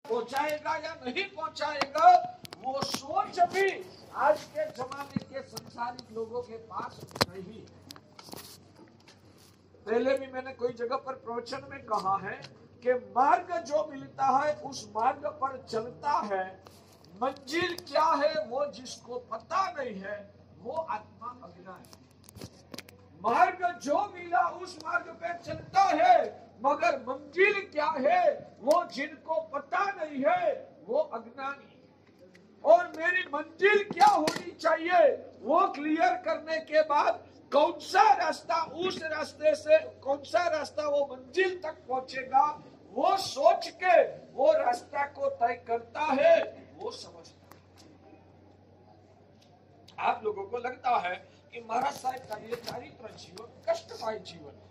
पहुंचाएगा या नहीं पहुंचाएगा, वो सोच भी आज के जमाने के संसारिक लोगों के पास नहीं। पहले भी मैंने कोई जगह पर प्रवचन में कहा है कि मार्ग जो मिलता है उस मार्ग पर चलता है, मंजिल क्या है वो जिसको पता नहीं है वो आत्मा अज्ञान है। मार्ग जो मिला उस मार्ग पे चलता है, मगर मंजिल क्या है वो जिनको पता नहीं है वो अज्ञानी है। और मेरी मंजिल क्या होनी चाहिए वो क्लियर करने के बाद कौन सा रास्ता, उस रास्ते से कौन सा रास्ता वो मंजिल तक पहुंचेगा, वो सोच के वो रास्ता को तय करता है, वो समझता है। आप लोगों को लगता है कि महाराज साहब का ये चारित्र जीवन कष्टमय जीवन है।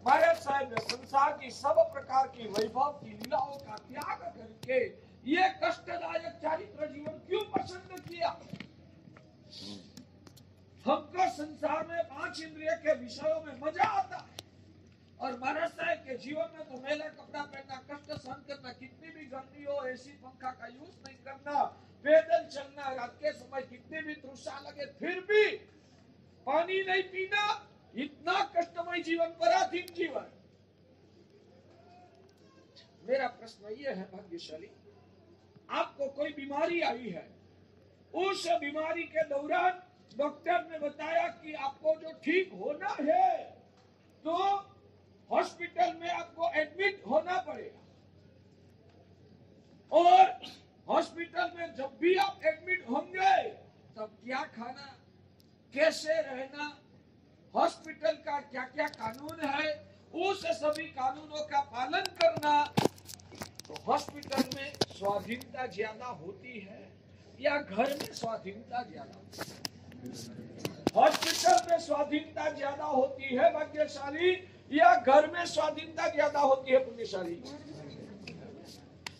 महाराज साहब ने संसार की सब प्रकार की वैभव की लीलाओं का त्याग करके ये कष्टदायक चारित्र जीवन क्यों पसंद किया? हमको संसार में 5 इंद्रिय के विषयों में मजा आता है, और महाराज साहब के जीवन में तो मैला कपड़ा पहनना, कष्ट सहन करना, कितनी भी गर्मी हो एसी पंखा का यूज नहीं करना, पैदल चलना, रात के समय कितनी भी तृषा लगे फिर भी पानी नहीं पीना, इतना कष्टमय जीवन, पराधीन जीवन। मेरा प्रश्न ये है भाग्यशाली, आपको कोई बीमारी आई है, उस बीमारी के दौरान डॉक्टर ने बताया कि आपको जो ठीक होना है तो हॉस्पिटल में आपको एडमिट होना पड़ेगा, और हॉस्पिटल में जब भी आप एडमिट होंगे तब क्या खाना, कैसे रहना, हॉस्पिटल का क्या क्या कानून है, उस सभी कानूनों का पालन करना। तो हॉस्पिटल में स्वाधीनता ज्यादा होती है या घर में स्वाधीनता ज्यादा होती है? हॉस्पिटल में स्वाधीनता ज्यादा होती है भाग्यशाली, या घर में स्वाधीनता ज्यादा होती है पुण्यशाली?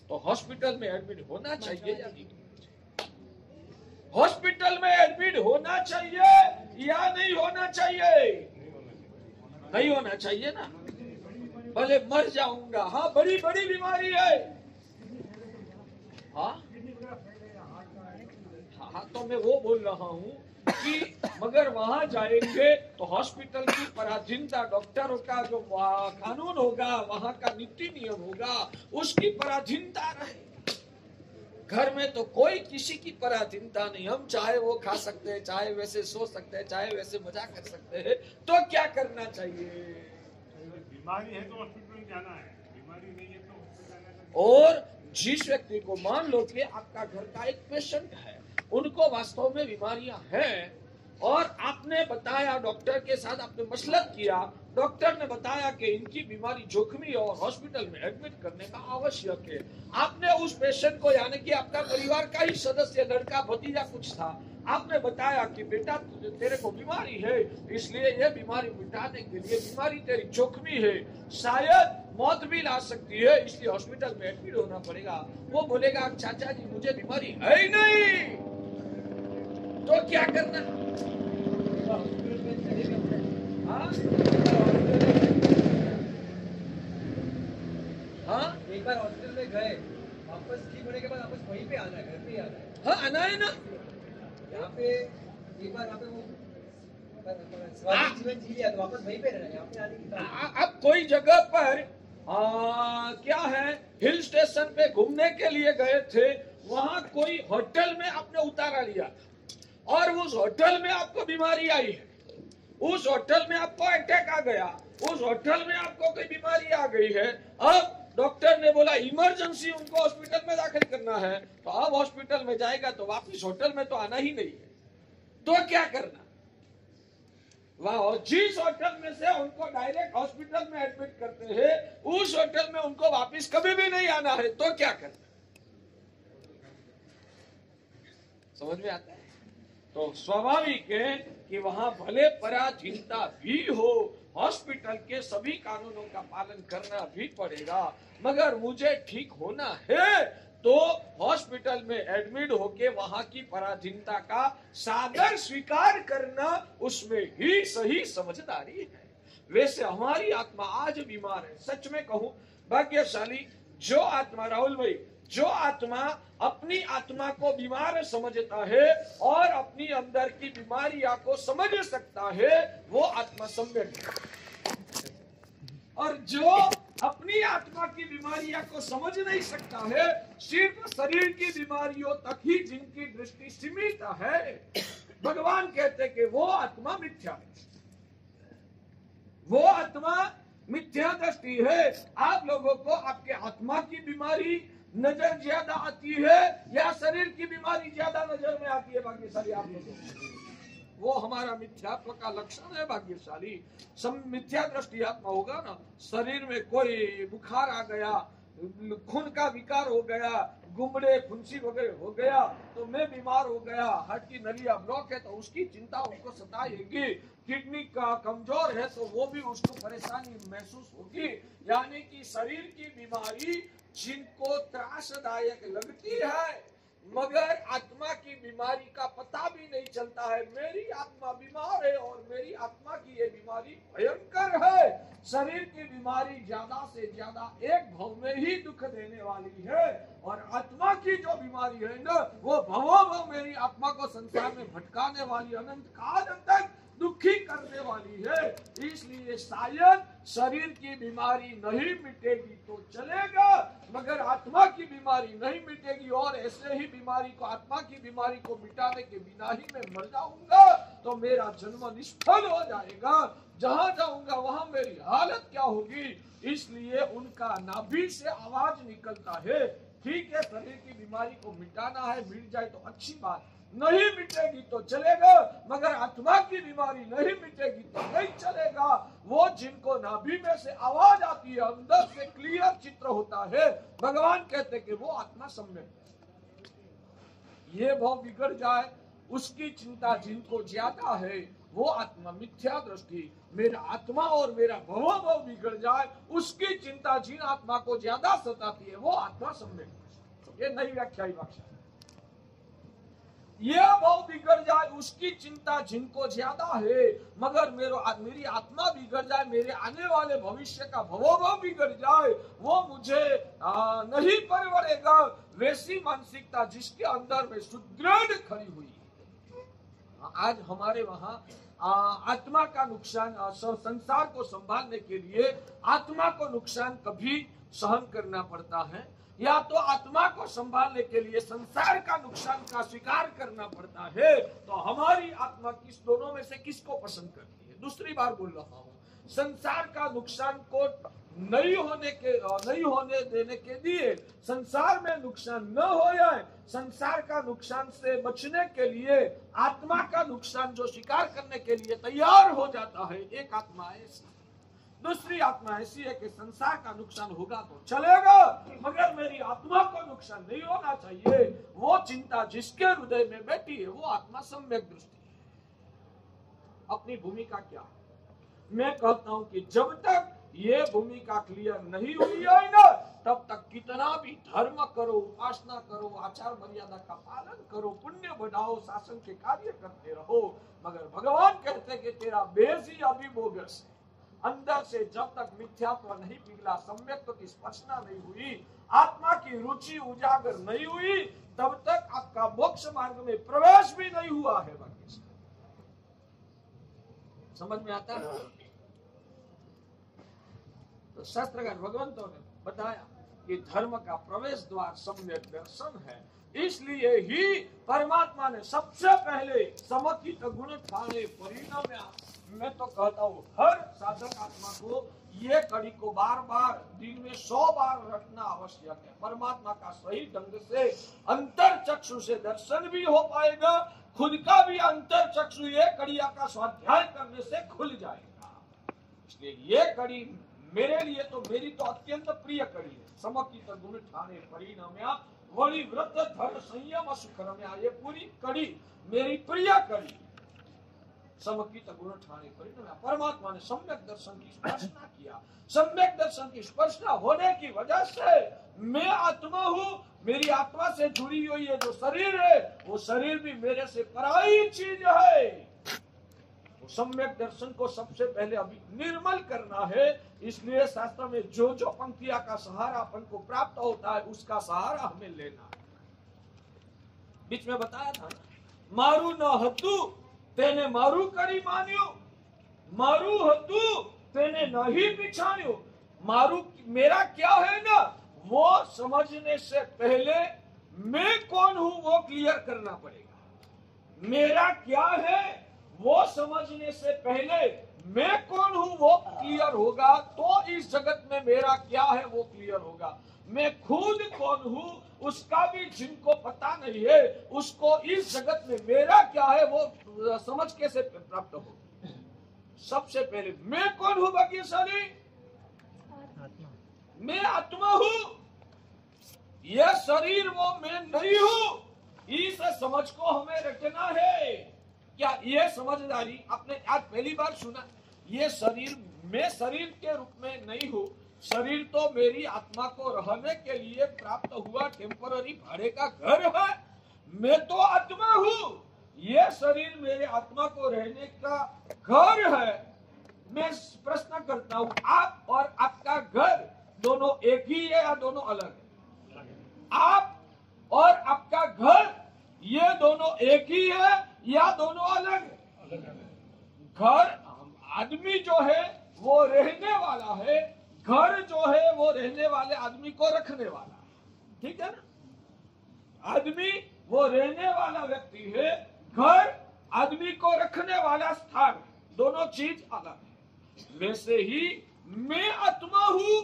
तो हॉस्पिटल में एडमिट होना चाहिए या नहीं? हॉस्पिटल में एडमिट होना चाहिए या नहीं होना चाहिए? नहीं होना चाहिए ना, भले मर जाऊंगा, हाँ बड़ी बड़ी बीमारी है, हाँ हाँ, तो मैं वो बोल रहा हूँ कि मगर वहां जाएंगे तो हॉस्पिटल की पराधीनता, डॉक्टरों का जो कानून होगा, वहां का नीति नियम होगा, उसकी पराधीनता रहे। घर में तो कोई किसी की पराधीनता नहीं, हम चाहे वो खा सकते हैं, चाहे वैसे सो सकते हैं, चाहे वैसे मजा कर सकते हैं, तो क्या करना चाहिए? बीमारी है तो हॉस्पिटल जाना है, बीमारी नहीं है तो हॉस्पिटल। और जिस व्यक्ति को मान लो कि आपका घर का एक पेशेंट है, उनको वास्तव में बीमारियां हैं, और आपने बताया, डॉक्टर के साथ आपने मसलत किया, डॉक्टर ने बताया कि इनकी बीमारी जोखिमी और हॉस्पिटल में एडमिट करने का आवश्यक है। आपने उस पेशेंट को, यानी कि आपका परिवार का ही सदस्य, लड़का भतीजा कुछ था, आपने बताया कि बेटा तेरे को बीमारी है, इसलिए ये बीमारी मिटाने के लिए, बीमारी तेरी जोखिमी है, शायद मौत भी ला सकती है, इसलिए हॉस्पिटल में एडमिट होना पड़ेगा। वो बोलेगा चाचा जी मुझे बीमारी है ही नहीं, तो क्या करना? हाँ हाँ, एक बार हॉस्पिटल में गए, वापस ठीक होने के बाद वापस वहीं पे आना है, घर पे ही आना है। हाँ आना है ना। यहाँ पे एक बार यहाँ पे वो स्वास्थ्य जीवन जी लिया तो वापस वहीं पे रहना है, यहाँ पे आने की अब कोई जगह पर क्या है, हिल स्टेशन पे घूमने के लिए गए थे, वहां कोई होटल में आपने उतारा लिया और उस होटल में आपको बीमारी आई है, उस होटल में आपको अटैक आ गया, उस होटल में आपको कोई बीमारी आ गई है। अब डॉक्टर ने बोला इमरजेंसी उनको हॉस्पिटल में दाखिल करना है, तो अब हॉस्पिटल में जाएगा तो वापिस होटल में तो आना ही नहीं है, तो क्या करना? वह जिस होटल में से उनको डायरेक्ट हॉस्पिटल में एडमिट करते हैं, उस होटल में उनको वापिस कभी भी नहीं आना है, तो क्या करना? समझ में आता है? तो स्वाभाविक है कि वहां भले पराधीनता भी हो, हॉस्पिटल के सभी कानूनों का पालन करना भी पड़ेगा, मगर मुझे ठीक होना है तो हॉस्पिटल में एडमिट होके वहां की पराधीनता का सादर स्वीकार करना, उसमें ही सही समझदारी है। वैसे हमारी आत्मा आज बीमार है, सच में कहूं भाग्यशाली जो आत्मा, राहुल भाई, जो आत्मा अपनी आत्मा को बीमार समझता है और अपनी अंदर की बीमारियां को समझ सकता है, वो आत्मा सम्यक है। और जो अपनी आत्मा की बीमारियां को समझ नहीं सकता है, सिर्फ शरीर की बीमारियों तक ही जिनकी दृष्टि सीमित है, भगवान कहते कि वो आत्मा मिथ्या है, वो आत्मा मिथ्या दृष्टि है। आप लोगों को आपके आत्मा की बीमारी नजर ज्यादा आती है या शरीर की बीमारी ज्यादा नजर में आती है? भाग्यशाली आप लोगों को, वो हमारा मिथ्यात्व का लक्षण है। भाग्यशाली मिथ्या दृष्टि आत्मा होगा ना, शरीर में कोई बुखार आ गया, खून का विकार हो गया, गुमड़े फुंसी वगैरह हो गया, तो मैं बीमार हो गया, हार्ट की नलियां ब्लॉक है तो उसकी चिंता उनको सताएगी, किडनी का कमजोर है तो वो भी उसको परेशानी महसूस होगी। यानी कि शरीर की बीमारी जिनको त्रासदायक लगती है, मगर आत्मा की बीमारी का पता भी नहीं चलता है। मेरी आत्मा बीमार है और मेरी आत्मा की ये बीमारी भयंकर है। शरीर की बीमारी ज्यादा से ज्यादा एक भव में ही दुख देने वाली है, और आत्मा की जो बीमारी है ना, वो भवों भव मेरी आत्मा को संसार में भटकाने वाली, अनंत काल तक दुखी करने वाली है। इसलिए शायद शरीर की बीमारी नहीं मिटेगी तो चलेगा, मगर आत्मा की बीमारी नहीं मिटेगी, और ऐसे ही बीमारी को, आत्मा की बीमारी को मिटाने के बिना ही मैं मर जाऊंगा तो मेरा जन्म निष्फल हो जाएगा। जहां जाऊंगा वहां मेरी हालत क्या होगी? इसलिए उनका नाभि से आवाज निकलता है, ठीक है शरीर की बीमारी को मिटाना है, मिट जाए तो अच्छी बात, नहीं मिटेगी तो चलेगा, मगर आत्मा की बीमारी नहीं मिटेगी तो नहीं चलेगा। वो जिनको नाभि में से आवाज आती है, अंदर से क्लियर चित्र होता है, भगवान कहते कि वो आत्मा सम्यक है। ये भाव बिगड़ जाए उसकी चिंता जिनको ज्यादा है, वो आत्मा मिथ्या दृष्टि, मेरा आत्मा और मेरा भव बिगड़ जाए उसकी चिंता जिन आत्मा को ज्यादा सताती है, वो आत्मा सम्यक है। ये नई व्याख्या ही भाषा, ये भाव बिगड़ जाए उसकी चिंता जिनको ज्यादा है, मगर मेरी आत्मा बिगड़ जाए, मेरे आने वाले भविष्य का भवोभाव बिगड़ जाए, वो मुझे नहीं परवरेगा। वैसी मानसिकता जिसके अंदर में सुदृढ़ खड़ी हुई है। आज हमारे वहाँ आत्मा का नुकसान, संसार को संभालने के लिए आत्मा को नुकसान कभी सहन करना पड़ता है, या तो आत्मा को संभालने के लिए संसार का नुकसान का स्वीकार करना पड़ता है। तो हमारी आत्मा किस दोनों में से किसको पसंद करती है? दूसरी बार बोल रहा हूँ, संसार का नुकसान को नहीं होने देने के लिए, संसार में नुकसान न हो जाए, संसार का नुकसान से बचने के लिए आत्मा का नुकसान जो स्वीकार करने के लिए तैयार हो जाता है, एक आत्मा ऐसी। दूसरी आत्मा ऐसी है कि संसार का नुकसान होगा तो चलेगा, मगर मेरी आत्मा को नुकसान नहीं होना चाहिए। वो चिंता जिसके हृदय में बैठी है, वो आत्मा सम्यक दृष्टि है। अपनी भूमिका क्या है? मैं कहता हूं कि जब तक ये भूमिका क्लियर नहीं हुई है ना, तब तक कितना भी धर्म करो, उपासना करो, आचार मर्यादा का पालन करो, पुण्य बढ़ाओ, शासन के कार्य करते रहो, मगर भगवान कहते कि तेरा बेस ही अभी बोगस है। अंदर से जब तक मिथ्यात्व नहीं पिघला, सम्यक्त्व की स्पर्शना नहीं हुई, आत्मा की रुचि उजागर नहीं हुई, तब तक आपका मोक्ष मार्ग में प्रवेश भी नहीं हुआ है। बाकी समझ में आता है? तो शास्त्रकार भगवंतों ने बताया कि धर्म का प्रवेश द्वार सम्यक दर्शन है। इसलिए ही परमात्मा ने सबसे पहले समकित गुण ठाणे परिणाम, मैं तो कहता हूँ हर साधक आत्मा को ये कड़ी को बार बार दिन में 100 बार रखना आवश्यक है। परमात्मा का सही ढंग से अंतर चक्षु से दर्शन भी हो पाएगा, खुद का भी अंतर चक्षु ये कड़िया का स्वाध्याय करने से खुल जाएगा। इसलिए ये कड़ी मेरे लिए तो, मेरी तो अत्यंत प्रिय कड़ी है। समकित गुण ठाणे परिणाम वली व्रत धर्म संयम सुखरम्या, ये पूरी कड़ी मेरी प्रिय कड़ी। समकित गुण ठाणे परिणाम, परमात्मा ने सम्यक दर्शन की स्पर्शना किया। सम्यक दर्शन की स्पर्शना होने की वजह से मैं आत्मा हूँ, मेरी आत्मा से जुड़ी हुई ये जो शरीर है, वो शरीर भी मेरे से पराई चीज है। वो सम्यक दर्शन को सबसे पहले अभी निर्मल करना है। इसलिए शास्त्र में जो जो पंक्तियां का सहारा अपन को प्राप्त होता है उसका सहारा हमें लेना है। बीच में बताया था ना, मारू न हतु तेने मारू करी मान्यो, मारू हतु तेने नहीं पिछान्यो। मारू मेरा क्या है ना, वो समझने से पहले मैं कौन हूं वो क्लियर करना पड़ेगा। मेरा क्या है वो समझने से पहले मैं कौन हूं वो क्लियर होगा, तो इस जगत में मेरा क्या है वो क्लियर होगा। मैं खुद कौन हूं उसका भी जिनको पता नहीं है, उसको इस जगत में मेरा क्या है वो समझ कैसे प्राप्त हो। सबसे पहले मैं कौन हूं भाग्यशाली, मैं आत्मा हूं, यह शरीर वो मैं नहीं हूं। इस समझ को हमें रखना है। क्या ये समझदारी आपने आज पहली बार सुना? ये शरीर मैं शरीर के रूप में नहीं हूँ, शरीर तो मेरी आत्मा को रहने के लिए प्राप्त हुआ टेम्पररी भाड़े का घर है। मैं तो आत्मा हूँ, ये शरीर मेरे आत्मा को रहने का घर है। मैं प्रश्न करता हूँ, आप और आपका घर दोनों एक ही है या दोनों अलग है? आप और आपका घर ये दोनों एक ही है या दोनों अलग है? घर आदमी जो है वो रहने वाला है, घर जो है वो रहने वाले आदमी को रखने वाला है। ठीक है ना? आदमी वो रहने वाला व्यक्ति है, घर आदमी को रखने वाला स्थान, दोनों चीज अलग है। वैसे ही मैं आत्मा हूँ,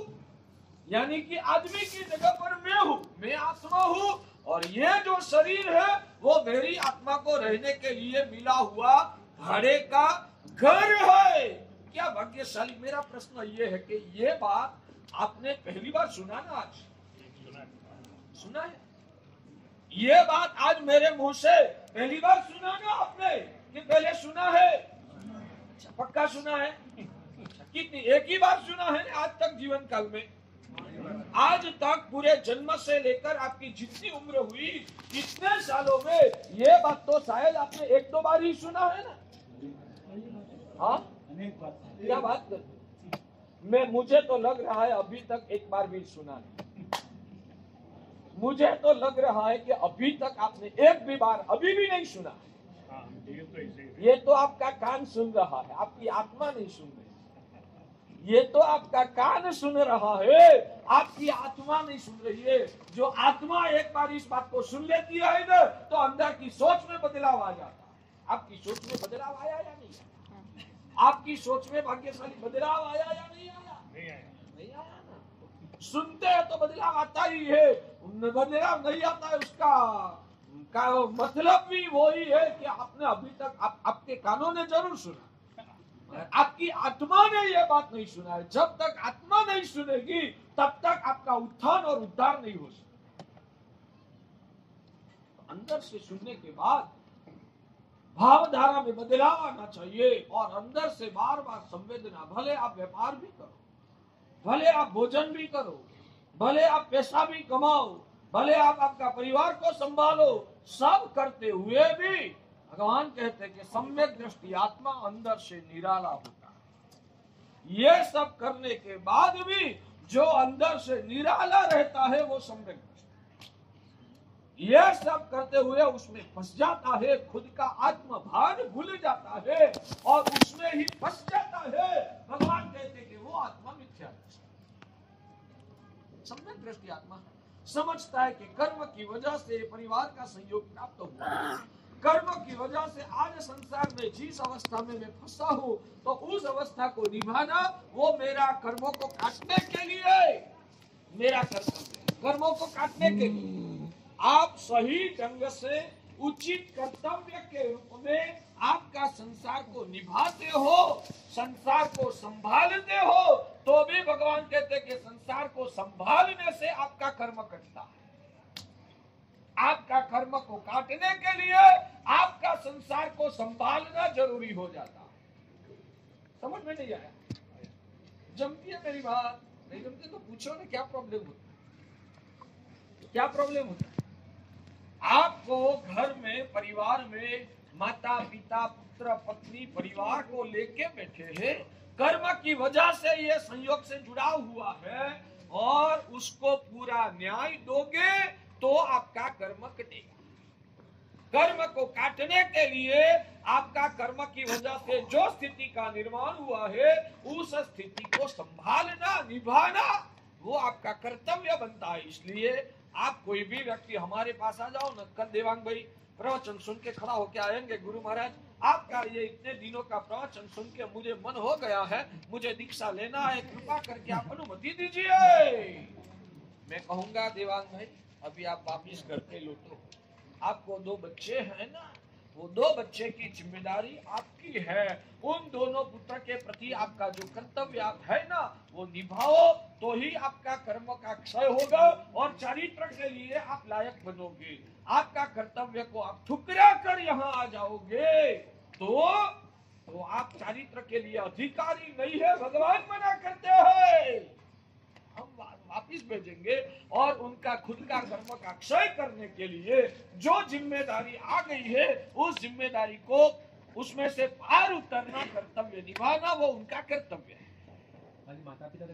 यानी कि आदमी की जगह पर मैं हूँ, मैं आत्मा हूँ, और ये जो शरीर है वो मेरी आत्मा को रहने के लिए मिला हुआ भाड़े का घर है। क्या भाग्यशाली। मेरा प्रश्न ये है कि ये बात आपने पहली बार सुना ना? आज सुना है ये बात? आज मेरे मुंह से पहली बार सुना ना आपने कि पहले सुना है? पक्का सुना है? कितनी एक ही बार सुना है आज तक जीवन काल में? आज तक पूरे जन्म से लेकर आपकी जितनी उम्र हुई इतने सालों में ये बात तो शायद आपने एक दो बार ही सुना है ना? हाँ, क्या बात कर, मैं मुझे तो लग रहा है अभी तक एक बार भी सुना नहीं। मुझे तो लग रहा है कि अभी तक आपने एक भी बार अभी भी नहीं सुना। ये तो आपका कान सुन रहा है, आपकी आत्मा नहीं सुन रही। ये तो आपका कान सुन रहा है, आपकी आत्मा नहीं सुन रही है। जो आत्मा एक बार इस बात को सुन लेती है ना, तो अंदर की सोच में बदलाव आ जाता है। आपकी सोच में बदलाव आया या नहीं आया? आपकी सोच में भाग्यशाली बदलाव आया या नहीं आया? नहीं आया ना। सुनते हैं तो बदलाव आता ही है, बदलाव नहीं आता है उसका मतलब भी वही है कि आपने अभी तक आपके कानों ने जरूर सुना, आपकी आत्मा ने यह बात नहीं सुना है। जब तक आत्मा नहीं सुनेगी तब तक आपका उत्थान और उद्धार नहीं हो सकता। अंदर से सुनने के बाद भावधारा में बदलाव आना चाहिए, और अंदर से बार बार संवेदना, भले आप व्यापार भी करो, भले आप भोजन भी करो, भले आप पैसा भी कमाओ, भले आप आपका परिवार को संभालो, सब करते हुए भी भगवान कहते हैं कि सम्यक दृष्टि आत्मा अंदर से निराला होता है। ये सब करने के बाद भी जो अंदर से निराला रहता है वो सम्यक दृष्टि। ये सब करते हुए उसमें फंस जाता है, खुद का आत्मभान भूल जाता है और उसमें ही फंस जाता है। भगवान कहते हैं कि वो आत्मा मिथ्या दृष्टि। सम्यक दृष्टि आत्मा समझता है कि कर्म की वजह से परिवार का सहयोग प्राप्त हुआ, कर्म की वजह से आज संसार में जिस अवस्था में मैं फंसा हूँ, तो उस अवस्था को निभाना वो मेरा कर्मों को काटने के लिए मेरा कर्तव्य है। कर्मों को काटने के लिए आप सही ढंग से उचित कर्तव्य के रूप में आपका संसार को निभाते हो, संसार को संभालते हो, तो भी भगवान कहते हैं कि संसार को संभालने से आपका कर्म कटता है। आपका कर्म को काटने के लिए आपका संसार को संभालना जरूरी हो जाता है। समझ में नहीं आया? जमती है मेरी बात? नहीं जमती तो पूछो ना, क्या प्रॉब्लम होता है? क्या प्रॉब्लम होता है? आपको घर में परिवार में माता पिता पुत्र पत्नी परिवार को लेके बैठे हैं। कर्म की वजह से ये संयोग से जुड़ा हुआ है और उसको पूरा न्याय दोगे तो आपका कर्म कटेगा। कर्म को काटने के लिए आपका कर्म की वजह से जो स्थिति का निर्माण हुआ है उस स्थिति को संभालना निभाना वो आपका कर्तव्य बनता है। इसलिए आप कोई भी व्यक्ति हमारे पास आ जाओ न, कल देवांग भाई प्रवचन सुन के खड़ा होके आएंगे, गुरु महाराज आपका ये इतने दिनों का प्रवचन सुन के मुझे मन हो गया है, मुझे दीक्षा लेना है, कृपा करके आप अनुमति दीजिए। मैं कहूंगा देवांग भाई अभी आप वापिस घर पे लौटो, आपको 2 बच्चे हैं ना, वो 2 बच्चे की जिम्मेदारी आपकी है। उन दोनों पुत्र के प्रति आपका जो कर्तव्य आप है ना वो निभाओ तो ही आपका कर्म का क्षय होगा और चरित्र के लिए आप लायक बनोगे। आपका कर्तव्य को आप ठुकरा कर यहाँ आ जाओगे तो आप चरित्र के लिए अधिकारी नहीं है, भगवान मना करते हैं। हम वापिस भेजेंगे और उनका खुद का कर्म का क्षय करने के लिए जो जिम्मेदारी आ गई है उस जिम्मेदारी को उसमें से पार उतरना, कर्तव्य निभाना वो उनका कर्तव्य है। माता पिता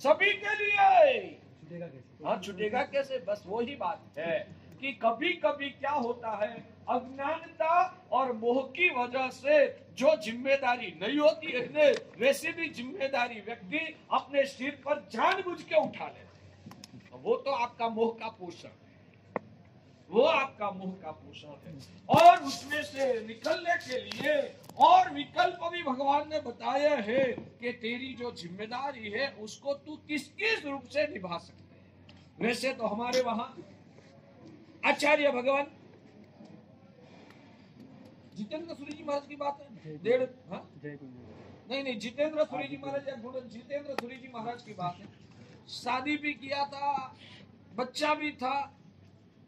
सभी के लिए छूटेगा कैसे? हाँ छूटेगा कैसे, बस वही बात है कि कभी कभी क्या होता है अज्ञानता और मोह की वजह से जो जिम्मेदारी नहीं होती है वैसे भी जिम्मेदारी व्यक्ति अपने सिर पर जानबूझ के उठा लेते हैं। वो तो आपका मोह का पोषण है, वो आपका मोह का पोषण है और उसमें से निकलने के लिए और विकल्प भी भगवान ने बताया है कि तेरी जो जिम्मेदारी है उसको तू किस किस रूप से निभा सकते है। वैसे तो हमारे वहां आचार्य भगवान जितेंद्र सूरी जी महाराज की बात है, नहीं जितेंद्र सूरी जी महाराज या जितेंद्र सूरी जी महाराज की बात है। शादी भी किया था, बच्चा भी था,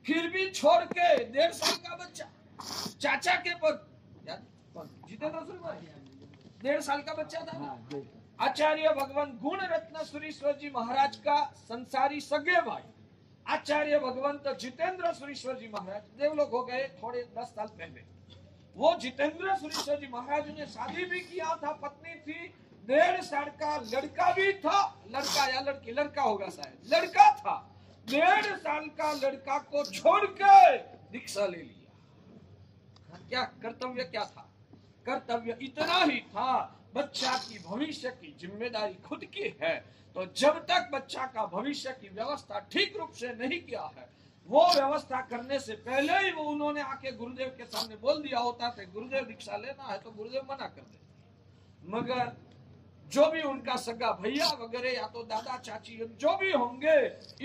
फिर भी छोड़ के 1.5 साल का बच्चा चाचा के पर जितेंद्र सूरी महाराज 1.5 साल का बच्चा था ना। आचार्य भगवान गुण रत्न सुरीश्वर जी महाराज का संसारी सगे भाई आचार्य भगवंत जितेंद्र सुरीश्वर जी महाराज देवलोक हो गए थोड़े 10 साल पहले। वो जितेंद्र सुरीश्वर जी महाराज ने शादी भी किया था, पत्नी थी, 1.5 साल का लड़का भी था, लड़का या लड़की, लड़का होगा शायद, लड़का था। 1.5 साल का लड़का को छोड़ के दीक्षा ले लिया। क्या कर्तव्य क्या था? कर्तव्य इतना ही था बच्चा की भविष्य की जिम्मेदारी खुद की है, तो जब तक बच्चा का भविष्य की व्यवस्था ठीक रूप से नहीं किया है वो व्यवस्था करने से पहले ही वो उन्होंने आके गुरुदेव के सामने बोल दिया होता था गुरुदेव दीक्षा लेना है तो गुरुदेव मना कर देते। मगर जो भी उनका सगा भैया वगैरह या तो दादा चाची जो भी होंगे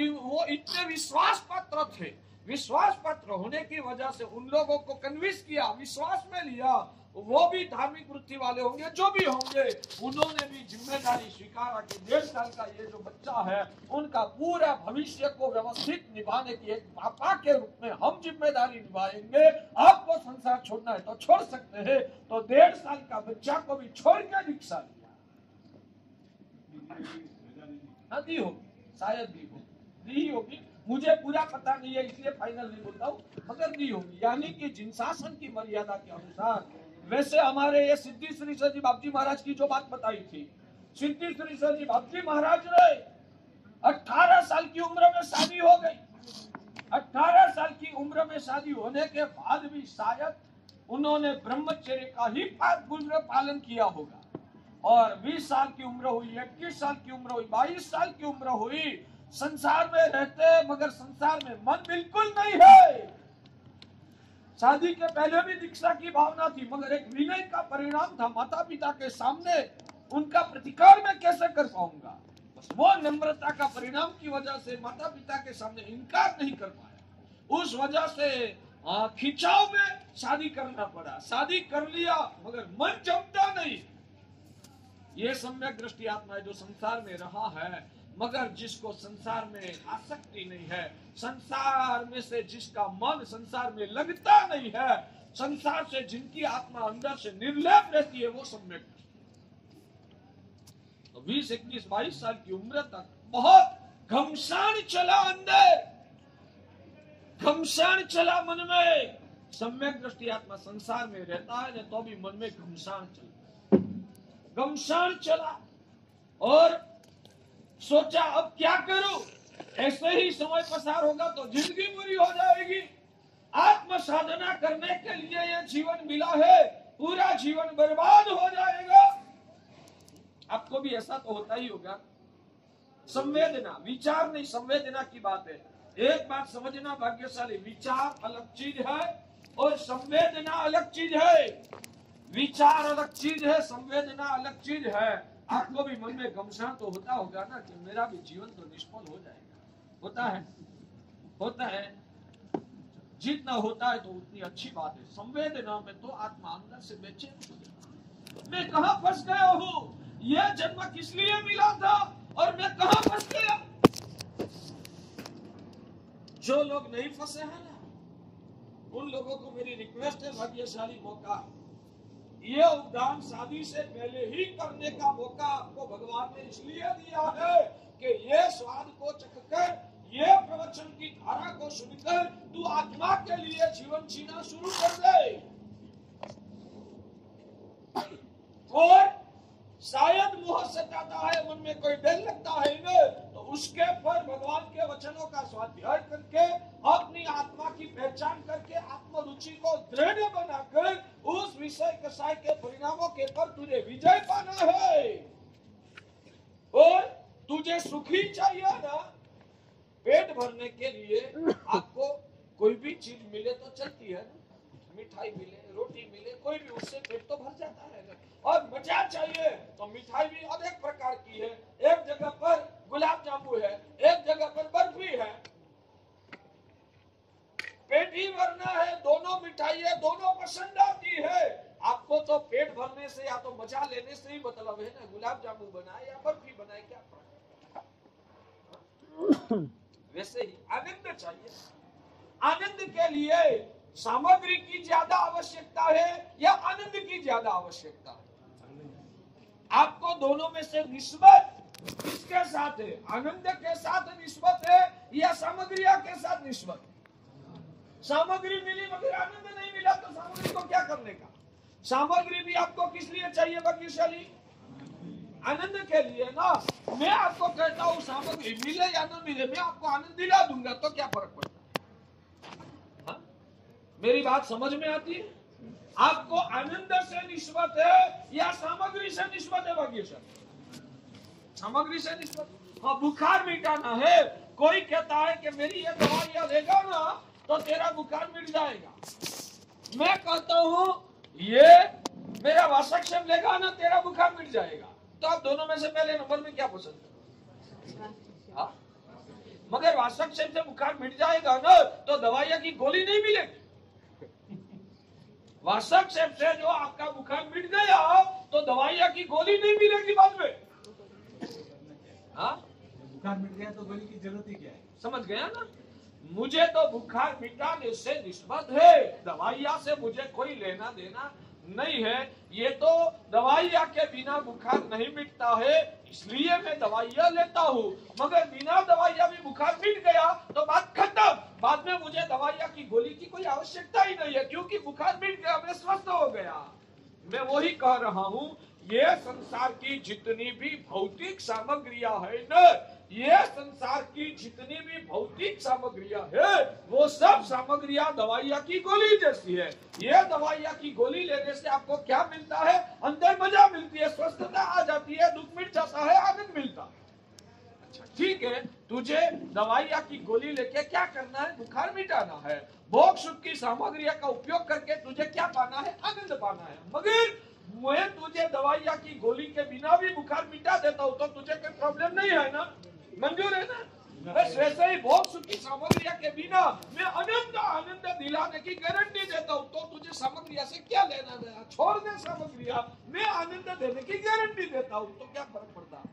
वो इतने विश्वास पात्र थे, विश्वास पात्र होने की वजह से उन लोगों को कन्विंस किया, विश्वास में लिया। वो भी धार्मिक वृत्ति वाले होंगे, जो भी होंगे उन्होंने भी जिम्मेदारी स्वीकारा कि 1.5 साल का ये जो बच्चा है उनका पूरा भविष्य को व्यवस्थित निभाने की एक पापा के रूप में हम जिम्मेदारी निभाएंगे। आपको संसार छोड़ना है तो छोड़ सकते हैं। तो 1.5 साल का बच्चा को भी छोड़ के दीक्षा लिया। दी होगी, शायद दी होगी, मुझे पूरा पता नहीं है इसलिए फाइनल नहीं बोलता हूँ, मगर दी होगी। यानी कि जिन शासन की मर्यादा के अनुसार। वैसे हमारे ये सिद्धि श्री जी बापजी महाराज की जो बात बताई थी, सिद्धि श्री जी बापजी महाराज ने 18 साल की उम्र में शादी हो गई। 18 साल की उम्र में शादी होने के बाद भी शायद उन्होंने ब्रह्मचर्य का ही पालन किया होगा। और 20 साल की उम्र हुई, 21 साल की उम्र हुई, 22 साल की उम्र हुई, संसार में रहते मगर संसार में मन बिल्कुल नहीं है। शादी के पहले भी दीक्षा की भावना थी मगर एक विनय का परिणाम था, माता पिता के सामने उनका प्रतिकार मैं कैसे कर पाऊंगा, बस वो नम्रता का परिणाम की वजह से माता पिता के सामने इनकार नहीं कर पाया। उस वजह से खिंचाव में शादी करना पड़ा। शादी कर लिया मगर मन जमता नहीं। ये सम्यक दृष्टि आत्मा है जो संसार में रहा है, मगर जिसको संसार में आसक्ति नहीं है, संसार में से जिसका मन संसार में लगता नहीं है, संसार से जिनकी आत्मा अंदर से निर्लेप रहती है, वो सम्यक। तो 20, 21, 22 साल की उम्र तक बहुत घमसान चला, अंदर घमसान चला मन में, सम्यक दृष्टि आत्मा संसार में रहता है तो भी मन में घमसान चलता, घमसान चला और सोचा अब क्या करूं, ऐसे ही समय पसार होगा तो जिंदगी बुरी हो जाएगी। आत्म साधना करने के लिए यह जीवन मिला है, पूरा जीवन बर्बाद हो जाएगा। आपको भी ऐसा तो होता ही होगा। संवेदना, विचार नहीं, संवेदना की बात है। एक बात समझना भाग्यशाली, विचार अलग चीज है और संवेदना अलग चीज है। विचार अलग चीज है, संवेदना अलग चीज है। आपको भी मन में घमसान तो होता होगा ना कि मेरा भी जीवन तो निष्फल हो जाएगा। होता है, होता है। जितना होता है तो उतनी अच्छी बात है। संवेदना में तो आत्मा अंदर से बेचैन हो जाता, मैं कहां फंस गया हूँ, यह जन्म किस लिए मिला था और मैं कहां फंस गया। जो लोग नहीं फंसे हैं ना, उन लोगों को मेरी रिक्वेस्ट है, भाग्यशाली मौका, ये उद्यान शादी से पहले ही करने का मौका आपको भगवान ने इसलिए दिया है कि ये स्वाद को चखकर, ये प्रवचन की धारा को सुनकर तू आत्मा के लिए जीवन जीना शुरू कर दे। और शायद मोह सताता है, मन में कोई डर लगता है न, तो उसके पर भगवान के वचनों का स्वाध्याय करके, अपनी आत्मा की पहचान करके, आत्मरुचि को दृढ़ बनाकर उस विषय कसाय के परिणामों के पर तुझे विजय पाना है। और तुझे सुखी चाहिए ना, पेट भरने के लिए आपको कोई भी चीज मिले तो चलती है ना, मिठाई मिले, रोटी मिले, कोई भी, उससे पेट तो भर जाता है। और मजा चाहिए तो मिठाई भी अनेक प्रकार की है। एक जगह पर गुलाब जामुन है, एक जगह पर बर्फी है। पेट ही भरना है, दोनों मिठाई है, दोनों पसंद आती है। आपको तो पेट भरने से या तो मजा लेने से ही मतलब है ना, गुलाब जामुन बनाए या बर्फी बनाए, क्या फर्क है। वैसे ही आनंद चाहिए। आनंद के लिए सामग्री की ज्यादा आवश्यकता है या आनंद की ज्यादा आवश्यकता है? आपको दोनों में से निस्बत किसके साथ है? आनंद के साथ निस्बत है या सामग्रिया के साथ निस्बत? सामग्री मिली मगर आनंद नहीं मिला तो सामग्री को क्या करने का? सामग्री भी आपको किस लिए चाहिए भाग्यशाली? आनंद के लिए ना। मैं आपको कहता हूँ सामग्री मिले या न मिले, मैं आपको आनंद दिला दूंगा तो क्या फर्क पड़ता है? हाँ? मेरी बात समझ में आती है? आपको आनंद से निस्बत है या सामग्री से निस्बत है भाग्यशाली? सामग्री से निस्बत। हाँ, बुखार मिटाना है, कोई कहता है कि मेरी ये दवाइयां लेगा ना तो तेरा बुखार मिट जाएगा। मैं कहता हूँ ये मेरा वासक्षम लेगा ना तेरा बुखार मिट जाएगा। तो आप दोनों में से पहले नंबर में क्या पसंद है? मगर वासक्षम से बुखार मिट जाएगा ना तो दवाइयां की गोली नहीं मिलेगी। वासक्षम से जो आपका बुखार मिट गया तो दवाइयां की गोली नहीं मिलेगी बाद में। हाँ, बुखार मिट गया तो गोली की जरूरत ही क्या है? समझ गया ना? मुझे तो बुखार मिटाने से निस्बत है, दवाइयां से मुझे कोई लेना देना नहीं है। ये तो दवाइयां के बिना बुखार नहीं मिटता है, इसलिए मैं दवाइयां लेता हूँ। मगर बिना दवाइयां भी बुखार मिट गया तो बात खत्म। बाद में मुझे दवाइयां की गोली की कोई आवश्यकता ही नहीं है, क्योंकि बुखार मिट गया, मैं स्वस्थ हो गया। मैं वही कह रहा हूँ, ये संसार की जितनी भी भौतिक सामग्रियां है न, ये संसार की जितनी भी भौतिक सामग्रियां है वो सब सामग्रियां दवाइयां की गोली जैसी है। ये दवाइयां की गोली लेने से आपको क्या मिलता है? अंदर मजा मिलती है, स्वस्थता आ जाती है, दुख मिट जाता है, आनंद मिलता है। अच्छा ठीक है, तुझे दवाइयां की गोली लेके क्या करना है? बुखार मिटाना है। भोग सुख की सामग्रियां का उपयोग करके तुझे क्या पाना है? आनंद पाना है। मगर मैं तुझे दवाइयां की गोली के बिना भी बुखार मिटा देता हूँ तो तुझे कोई प्रॉब्लम नहीं है ना? मंजूर है ना? बस वैसे ही भोग सुख की सामग्रियां के बिना मैं अनंत आनंद दिलाने की गारंटी देता हूँ तो तुझे सामग्रियां से क्या लेना देना? छोड़ दे सामग्रियां, मैं आनंद देने की गारंटी देता हूँ तो क्या फर्क पड़ता है?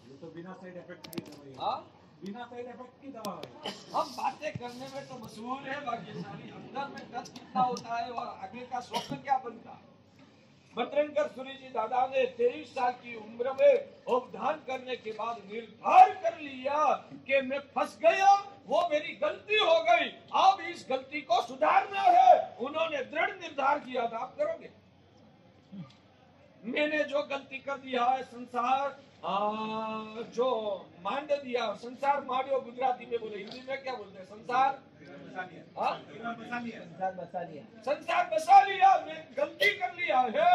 ये तो बिना साइड इफेक्ट की दवाई है। हाँ, बिना साइड इफेक्ट की दवा है। हम बातें करने में तो मशहूर है भाग्यशाली, अंदर में टच कितना होता है और आगे का स्वप्न क्या बनता है। बतरंकर सूरी जी दादा ने 23 साल की उम्र में उपधान करने के बाद निर्धार कर लिया कि मैं फंस गया, वो मेरी गलती हो गई, अब इस गलती को सुधारना मैंने जो गलती कर दिया है संसार जो मांड दिया, संसार मार्यो गुजराती में बोले, हिंदी में क्या बोलते हैं? संसार संसार बसा लिया। मैं गलती कर लिया है,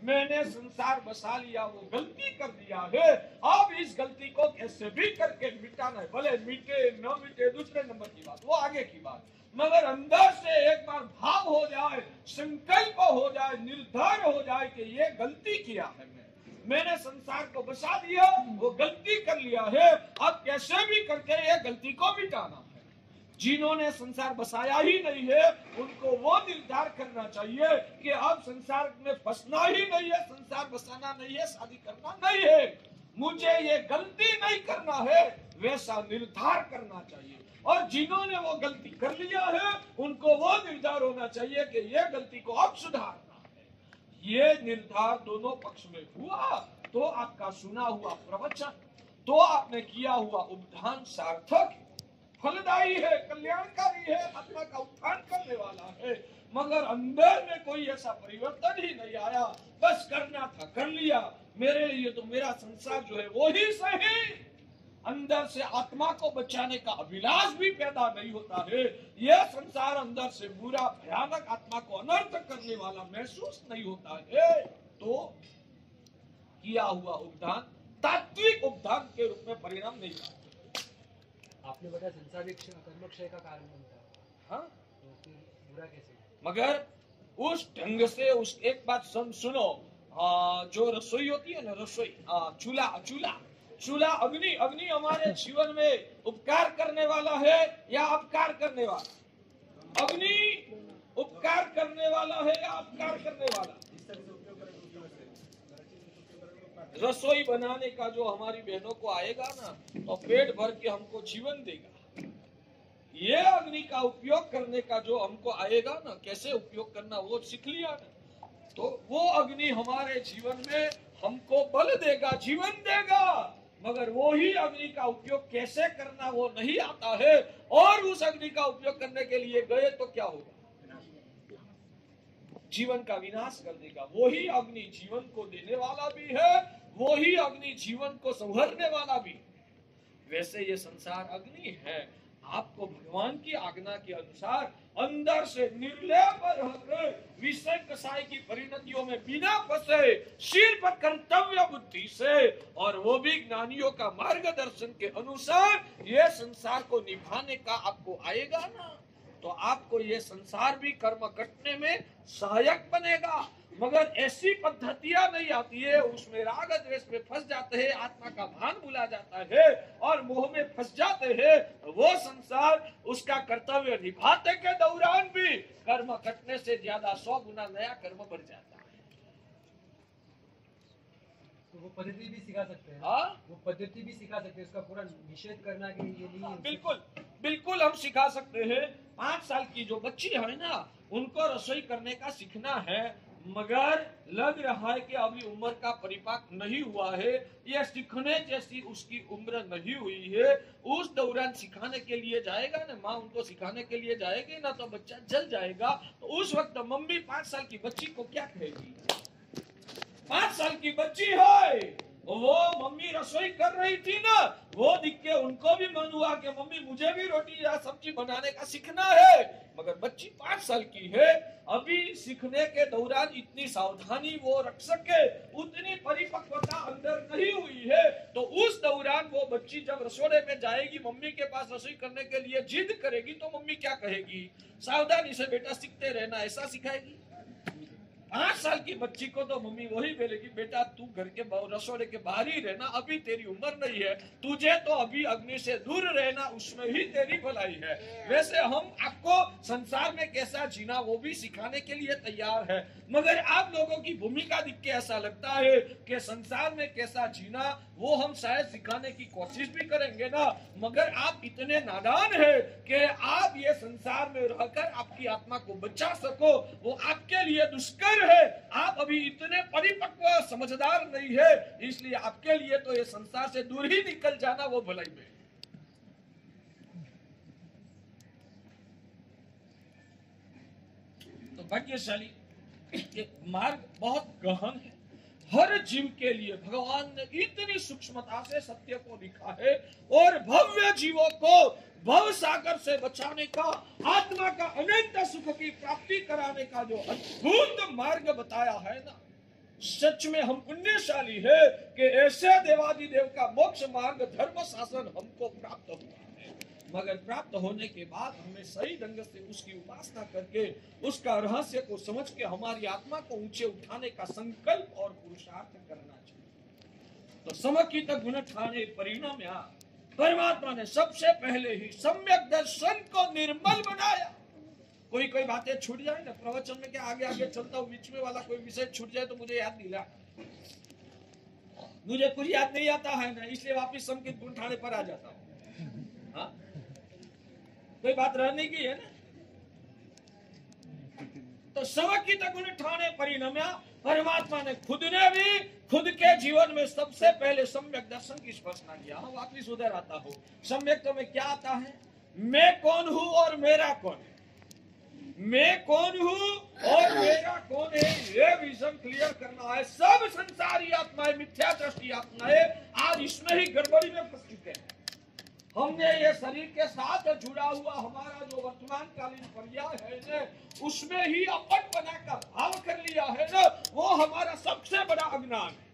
मैंने संसार बसा लिया, वो गलती कर दिया है। अब इस गलती को कैसे भी करके मिटाना है, भले मिटे न मिटे दूसरे नंबर की बात, वो आगे की बात, मगर अंदर से एक बार भाव हो जाए, संकल्प हो जाए, निर्धार हो जाए कि ये गलती किया है, मैंने संसार को बसा दिया, वो गलती कर लिया है, अब कैसे भी करके ये गलती को मिटाना है। जिन्होंने संसार बसाया ही नहीं है उनको वो निर्धार करना चाहिए कि अब संसार में फंसना ही नहीं है, संसार बसाना नहीं है, शादी करना नहीं है, मुझे ये गलती नहीं करना है, वैसा निर्धार करना चाहिए। और जिन्होंने वो गलती कर लिया है उनको वो निर्धार होना चाहिए कि ये गलती को अब सुधारना है। ये निर्धार दोनों पक्ष में हुआ तो आपका सुना हुआ प्रवचन, तो आपने किया हुआ उपधान सार्थक, फलदायी है, कल्याणकारी है, आत्मा का उत्थान करने वाला है। मगर अंदर में कोई ऐसा परिवर्तन ही नहीं आया, बस करना था कर लिया, मेरे लिए तो मेरा संसार जो है वो ही सही। अंदर से आत्मा को बचाने का अभिलाष भी पैदा नहीं होता है। यह संसार अंदर से बुरा भयानक आत्मा को अनर्थ करने वाला महसूस नहीं होता है, तो किया हुआ उपदान तात्विक उपदान के रूप में परिणाम नहीं आता। आपने बताया संसार भी कर्मक्षय का कारण बनता है, हाँ, तो फिर बुरा कैसे? मगर उस ढंग से उस एक बात सुनो, जो रसोई होती है ना, रसोई, चूल्हा अग्नि, अग्नि हमारे जीवन में उपकार करने वाला है या अपकार करने वाला? अग्नि उपकार करने वाला है या अपकार करने वाला? रसोई बनाने का जो हमारी बहनों को आएगा ना, तो पेट भर के हमको जीवन देगा। ये अग्नि का उपयोग करने का जो हमको आएगा ना, कैसे उपयोग करना वो सीख लिया ना, तो वो अग्नि हमारे जीवन में हमको बल देगा, जीवन देगा। मगर वो ही अग्नि का उपयोग कैसे करना वो नहीं आता है, और उस अग्नि का उपयोग करने के लिए गए तो क्या होगा? जीवन का विनाश कर देगा। वो ही अग्नि जीवन को देने वाला भी है, वो ही अग्नि जीवन को संवरने वाला भी। वैसे ये संसार अग्नि है, आपको भगवान की आज्ञा के अनुसार अंदर से निर्लेप रहकर विषय कसाई की परिणतियों में बिना फंसे, सिर पर कर्तव्य बुद्धि से, और वो भी ज्ञानियों का मार्गदर्शन के अनुसार ये संसार को निभाने का आपको आएगा ना, तो आपको ये संसार भी कर्म कटने में सहायक बनेगा। मगर ऐसी पद्धतियां नहीं आती है, उसमें राग द्वेष में फंस जाते हैं, आत्मा का भान भुला जाता है और मोह में फंस जाते हैं, वो संसार उसका कर्तव्य निभाते के दौरान भी कर्म कटने से ज्यादा 100 गुना नया कर्म बढ़ जाता है। तो वो पद्धति भी सिखा सकते हैं। हाँ, वो पद्धति भी सिखा सकते हैं, उसका पूरा निषेध करना कि ये नहीं है। बिल्कुल बिल्कुल हम सिखा सकते हैं। 5 साल की जो बच्ची है ना, उनको रसोई करने का सीखना है, मगर लग रहा है कि अभी उम्र का परिपक्व नहीं हुआ है, यह सीखने जैसी उसकी उम्र नहीं हुई है। उस दौरान सिखाने के लिए जाएगा ना, माँ उनको सिखाने के लिए जाएगी ना, तो बच्चा जल जाएगा। तो उस वक्त मम्मी 5 साल की बच्ची को क्या कहेगी? 5 साल की बच्ची है, वो मम्मी रसोई कर रही थी ना, वो दिख के उनको भी मन हुआ कि मम्मी मुझे भी रोटी या सब्जी बनाने का सीखना है। मगर बच्ची 5 साल की है, अभी सीखने के दौरान इतनी सावधानी वो रख सके, उतनी परिपक्वता अंदर नहीं हुई है। तो उस दौरान वो बच्ची जब रसोड़े में जाएगी, मम्मी के पास रसोई करने के लिए जिद करेगी, तो मम्मी क्या कहेगी? सावधानी से बेटा सीखते रहना, ऐसा सिखाएगी। 5 साल की बच्ची को तो मम्मी वही बोलेगी, बेटा तू घर के रसोड़े के बाहर ही रहना, अभी तेरी उम्र नहीं है, तुझे तो अभी अग्नि से दूर रहना, उसमें ही तेरी भलाई है। वैसे हम आपको संसार में कैसा जीना वो भी सिखाने के लिए तैयार है, मगर आप लोगों की भूमिका देख के ऐसा लगता है कि संसार में कैसा जीना वो हम शायद सिखाने की कोशिश भी करेंगे ना, मगर आप इतने नादान है कि आप ये संसार में रहकर आपकी आत्मा को बचा सको, वो आपके लिए दुष्कर है। आप अभी इतने परिपक्व समझदार नहीं है, इसलिए आपके लिए तो ये संसार से दूर ही निकल जाना वो भलाई में। तो भाग्यशाली, ये मार्ग बहुत गहन है, हर जीव के लिए भगवान ने इतनी सूक्ष्मता से सत्य को लिखा है और भव्य जीवों को भव सागर से बचाने का, आत्मा का अनंत सुख की प्राप्ति कराने का जो अद्भुत मार्ग बताया है ना, सच में हम पुण्यशाली है कि ऐसे देवादिदेव का मोक्ष मार्ग धर्म शासन हमको प्राप्त हुआ है। मगर प्राप्त होने के बाद हमें सही ढंग से उसकी उपासना करके उसका रहस्य को समझ के हमारी आत्मा को ऊंचे उठाने का संकल्प और पुरुषार्थ करना चाहिए। तो समकित गुण ठाने परिणाम या परमात्मा ने सबसे पहले ही सम्यक दर्शन को निर्मल बनाया। कोई कोई बातें छूट जाए ना प्रवचन में, क्या आगे आगे चलता हूँ, बीच में वाला कोई विषय छूट जाए तो मुझे याद नहीं रहा, मुझे कुछ याद नहीं आता है ना, इसलिए वापिस समकित गुण ठाने पर आ जाता हूँ। हाँ? कोई बात रहने की है ना। तो समकित गुण ठाने परिणम्या, परमात्मा ने खुद ने भी खुद के जीवन में सबसे पहले सम्यक दर्शन की स्पर्शना किया। हम वापिस उधर आता हूँ, सम्यक तो में क्या आता है, मैं कौन हूँ और मेरा कौन है, मैं कौन हूँ और मेरा कौन है, ये विजन क्लियर करना है। सब संसारी आत्माएं, मिथ्या दृष्टि आत्माएं आज इसमें ही गड़बड़ी में फंस चुके हैं। हमने ये शरीर के साथ जुड़ा हुआ हमारा जो वर्तमान कालीन पर्याय है ना, उसमें ही अपन बना का भाव कर लिया है ना, वो हमारा सबसे बड़ा अज्ञान है।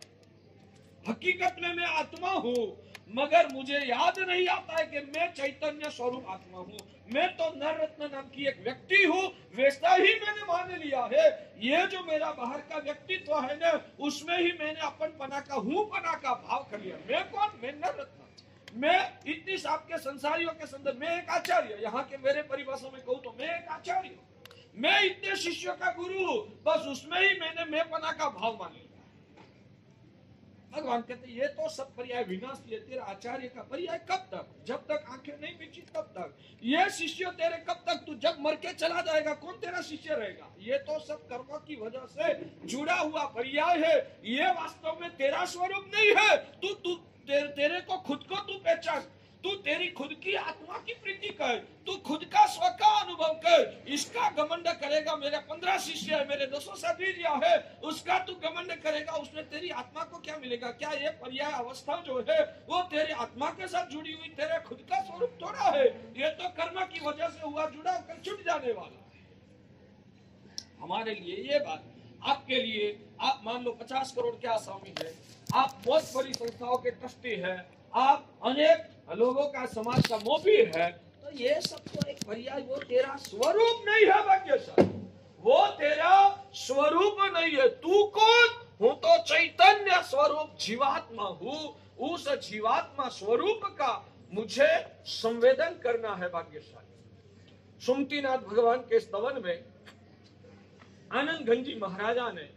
हकीकत में मैं आत्मा हूँ, मगर मुझे याद नहीं आता है कि मैं चैतन्य स्वरूप आत्मा हूँ। मैं तो नर रत्न नाम की एक व्यक्ति हूँ, वैसा ही मैंने मान लिया है। ये जो मेरा बाहर का व्यक्तित्व है ना, उसमें ही मैंने अपन पना का हूँ पना का भाव कर लिया। मैं कौन, मैं नर रत्न, मैं इतनी आपके संसारियों के संदर्भ में एक आचार्य, यहाँ के मेरे परिभाषा में कहूँ तो मैं एक आचार्य, मैं इतने शिष्यों का गुरु हूँ, बस उसमें ही मैंने मैं पना का भाव मान लिया। भगवान कहते ये तो सब पर्याय विनाश है, तेरा आचार्य का पर्याय कब तक, जब तक आंखें नहीं बिछी तब तक। ये शिष्य तेरे कब तक, तू जब मर के चला जाएगा कौन तेरा शिष्य रहेगा। ये तो सब कर्मों की वजह से जुड़ा हुआ पर्याय है, ये वास्तव में तेरा स्वरूप नहीं है। तू तेरे को खुद को तू पहचान, तू तेरी खुद की आत्मा की प्रीति कर, तू खुद का स्व का अनुभव कर। इसका घमंड करेगा, मेरे 15 शिष्य है, मेरे 200 साधीजिया है, उसका तू घमंड करेगा, उसमें तेरी आत्मा को क्या मिलेगा। क्या ये पर्याय अवस्था जो है वो तेरी आत्मा के साथ जुड़ी हुई तेरे खुद का स्वरूप थोड़ा है। ये तो कर्म की वजह से हुआ, जुड़ा होकर छूट जाने वाला। हमारे लिए ये बात, आपके लिए, आप मान लो 50 करोड़ के आसामी है, आप बहुत बड़ी संस्थाओं के ट्रस्टी है, आप अनेक लोगों का समाज का मोबीर है, तो ये सब तो एक पर्याय, वो तेरा स्वरूप नहीं है भाग्यशाली, वो तेरा स्वरूप नहीं है। तू कौन, हूं तो चैतन्य स्वरूप जीवात्मा हूँ, उस जीवात्मा स्वरूप का मुझे संवेदन करना है भाग्यशाली। सुमतिनाथ भगवान के स्तवन में आनंद घन जी महाराजा ने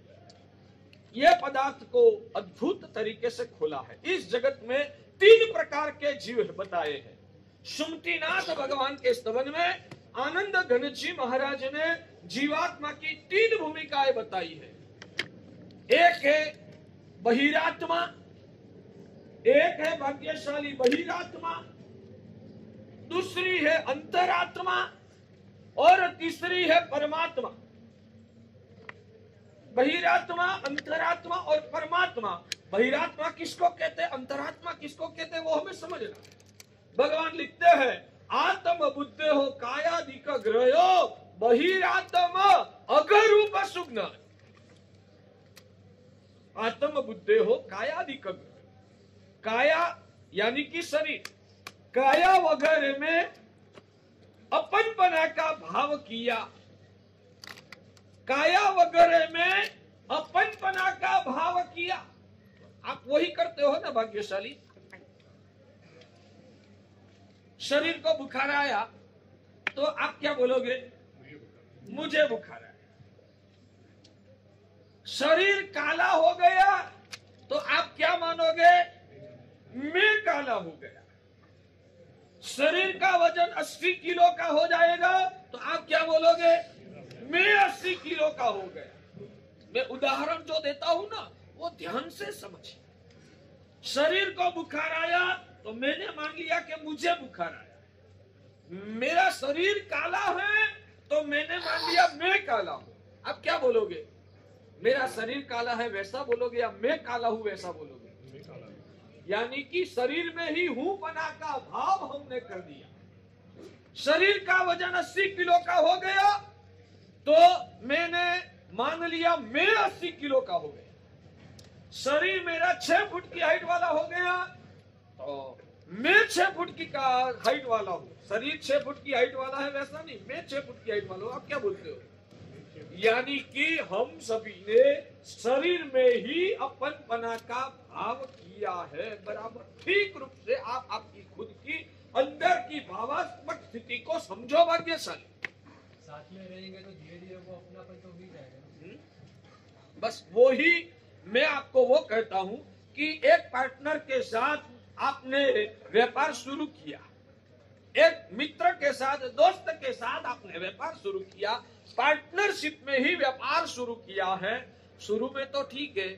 यह पदार्थ को अद्भुत तरीके से खोला है। इस जगत में 3 प्रकार के जीव बताए हैं। सुमतिनाथ भगवान के स्तवन में आनंद घन जी महाराज ने जीवात्मा की 3 भूमिकाएं बताई है। एक है बहिरात्मा, एक है भाग्यशाली बहिरात्मा, दूसरी है अंतरात्मा और तीसरी है परमात्मा। बहिरात्मा, अंतरात्मा और परमात्मा। बहिरात्मा किसको कहते हैं, अंतरात्मा किसको कहते हैं, वो हमें समझना। भगवान लिखते हैं आत्म बुद्धे हो कायादिक ग्रहो बहिरात्मा अगरूप सुग्न। आत्म बुद्धे हो कायादिक, काया यानी कि शरीर, काया वगैरह में अपनपना का भाव किया, काया वगैरह में अपनपना का भाव किया। आप वही करते हो ना भाग्यशाली। शरीर को बुखार आया तो आप क्या बोलोगे, मुझे बुखार आया। शरीर काला हो गया तो आप क्या मानोगे, मैं काला हो गया। शरीर का वजन 80 किलो का हो जाएगा तो आप क्या बोलोगे, मैं 80 किलो का हो गया। मैं उदाहरण जो देता हूं ना वो ध्यान से समझिए। शरीर को बुखार आया तो मैंने मान लिया कि मुझे बुखार आया। मेरा शरीर काला है तो मैंने मान लिया मैं काला हूं। अब क्या बोलोगे, मेरा शरीर काला है वैसा बोलोगे या मैं काला हूं वैसा बोलोगे? यानी कि शरीर में ही हूं पना का भाव हमने कर दिया। शरीर का वजन 80 किलो का हो गया तो मैंने मान लिया मैं 80 किलो का हो गया। शरीर मेरा 6 फुट की हाइट वाला हो गया तो मैं 6 फुट की हाइट वाला हूँ। शरीर 6 फुट की हाइट वाला है वैसा नहीं, मैं 6 फुट की हाइट वाला हूँ। आप क्या बोलते हो? यानी कि हम सभी ने शरीर में ही अपन पना का भाव किया है बराबर। ठीक रूप से आप आपकी खुद की अंदर की भावात्मक स्थिति को समझो भाग्यशाली। साथ में रहेंगे तो धीरे धीरे वो अपनापन तो हो ही जाएगा। बस वो ही मैं आपको वो कहता हूं कि एक पार्टनर के साथ आपने व्यापार शुरू किया, एक मित्र के साथ, दोस्त के साथ आपने व्यापार शुरू किया, पार्टनरशिप में ही व्यापार शुरू किया है। शुरू में तो ठीक है,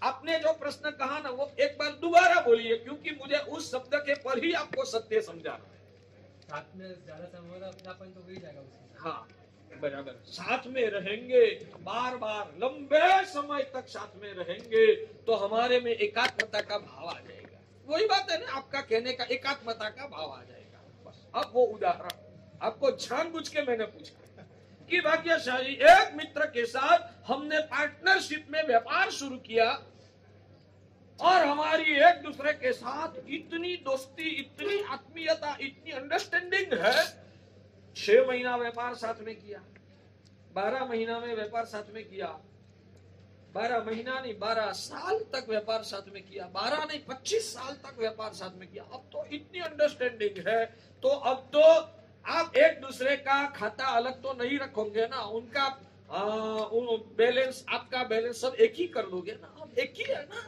आपने जो प्रश्न कहा ना वो एक बार दोबारा बोलिए, क्योंकि मुझे उस शब्द के पर ही आपको सत्य समझाना है। साथ में ज्यादा समय होगा अपनापन तो हो ही जाएगा उससे। हाँ बराबर, साथ में रहेंगे, बार बार लंबे समय तक साथ में रहेंगे तो हमारे में एकात्मता का भाव आ जाएगा। वही बात है ना, आपका कहने का एकात्मता का भाव आ जाएगा। बस अब वो उदाहरण आपको जानबूझ के मैंने पूछा कि भाग्यशाली एक मित्र के साथ हमने पार्टनरशिप में व्यापार शुरू किया और हमारी एक दूसरे के साथ इतनी दोस्ती, इतनी आत्मीयता, इतनी अंडरस्टैंडिंग है। 6 महीना व्यापार साथ में किया, 12 महीना में व्यापार साथ में किया, 12 महीना नहीं 12 साल तक व्यापार साथ में किया, 12 नहीं 25 साल तक व्यापार साथ में किया। अब तो इतनी अंडरस्टैंडिंग है तो अब तो आप एक दूसरे का खाता अलग तो नहीं रखोगे ना, उनका बैलेंस, आपका बैलेंस सब एक ही कर दोगे ना। हम एक ही है ना,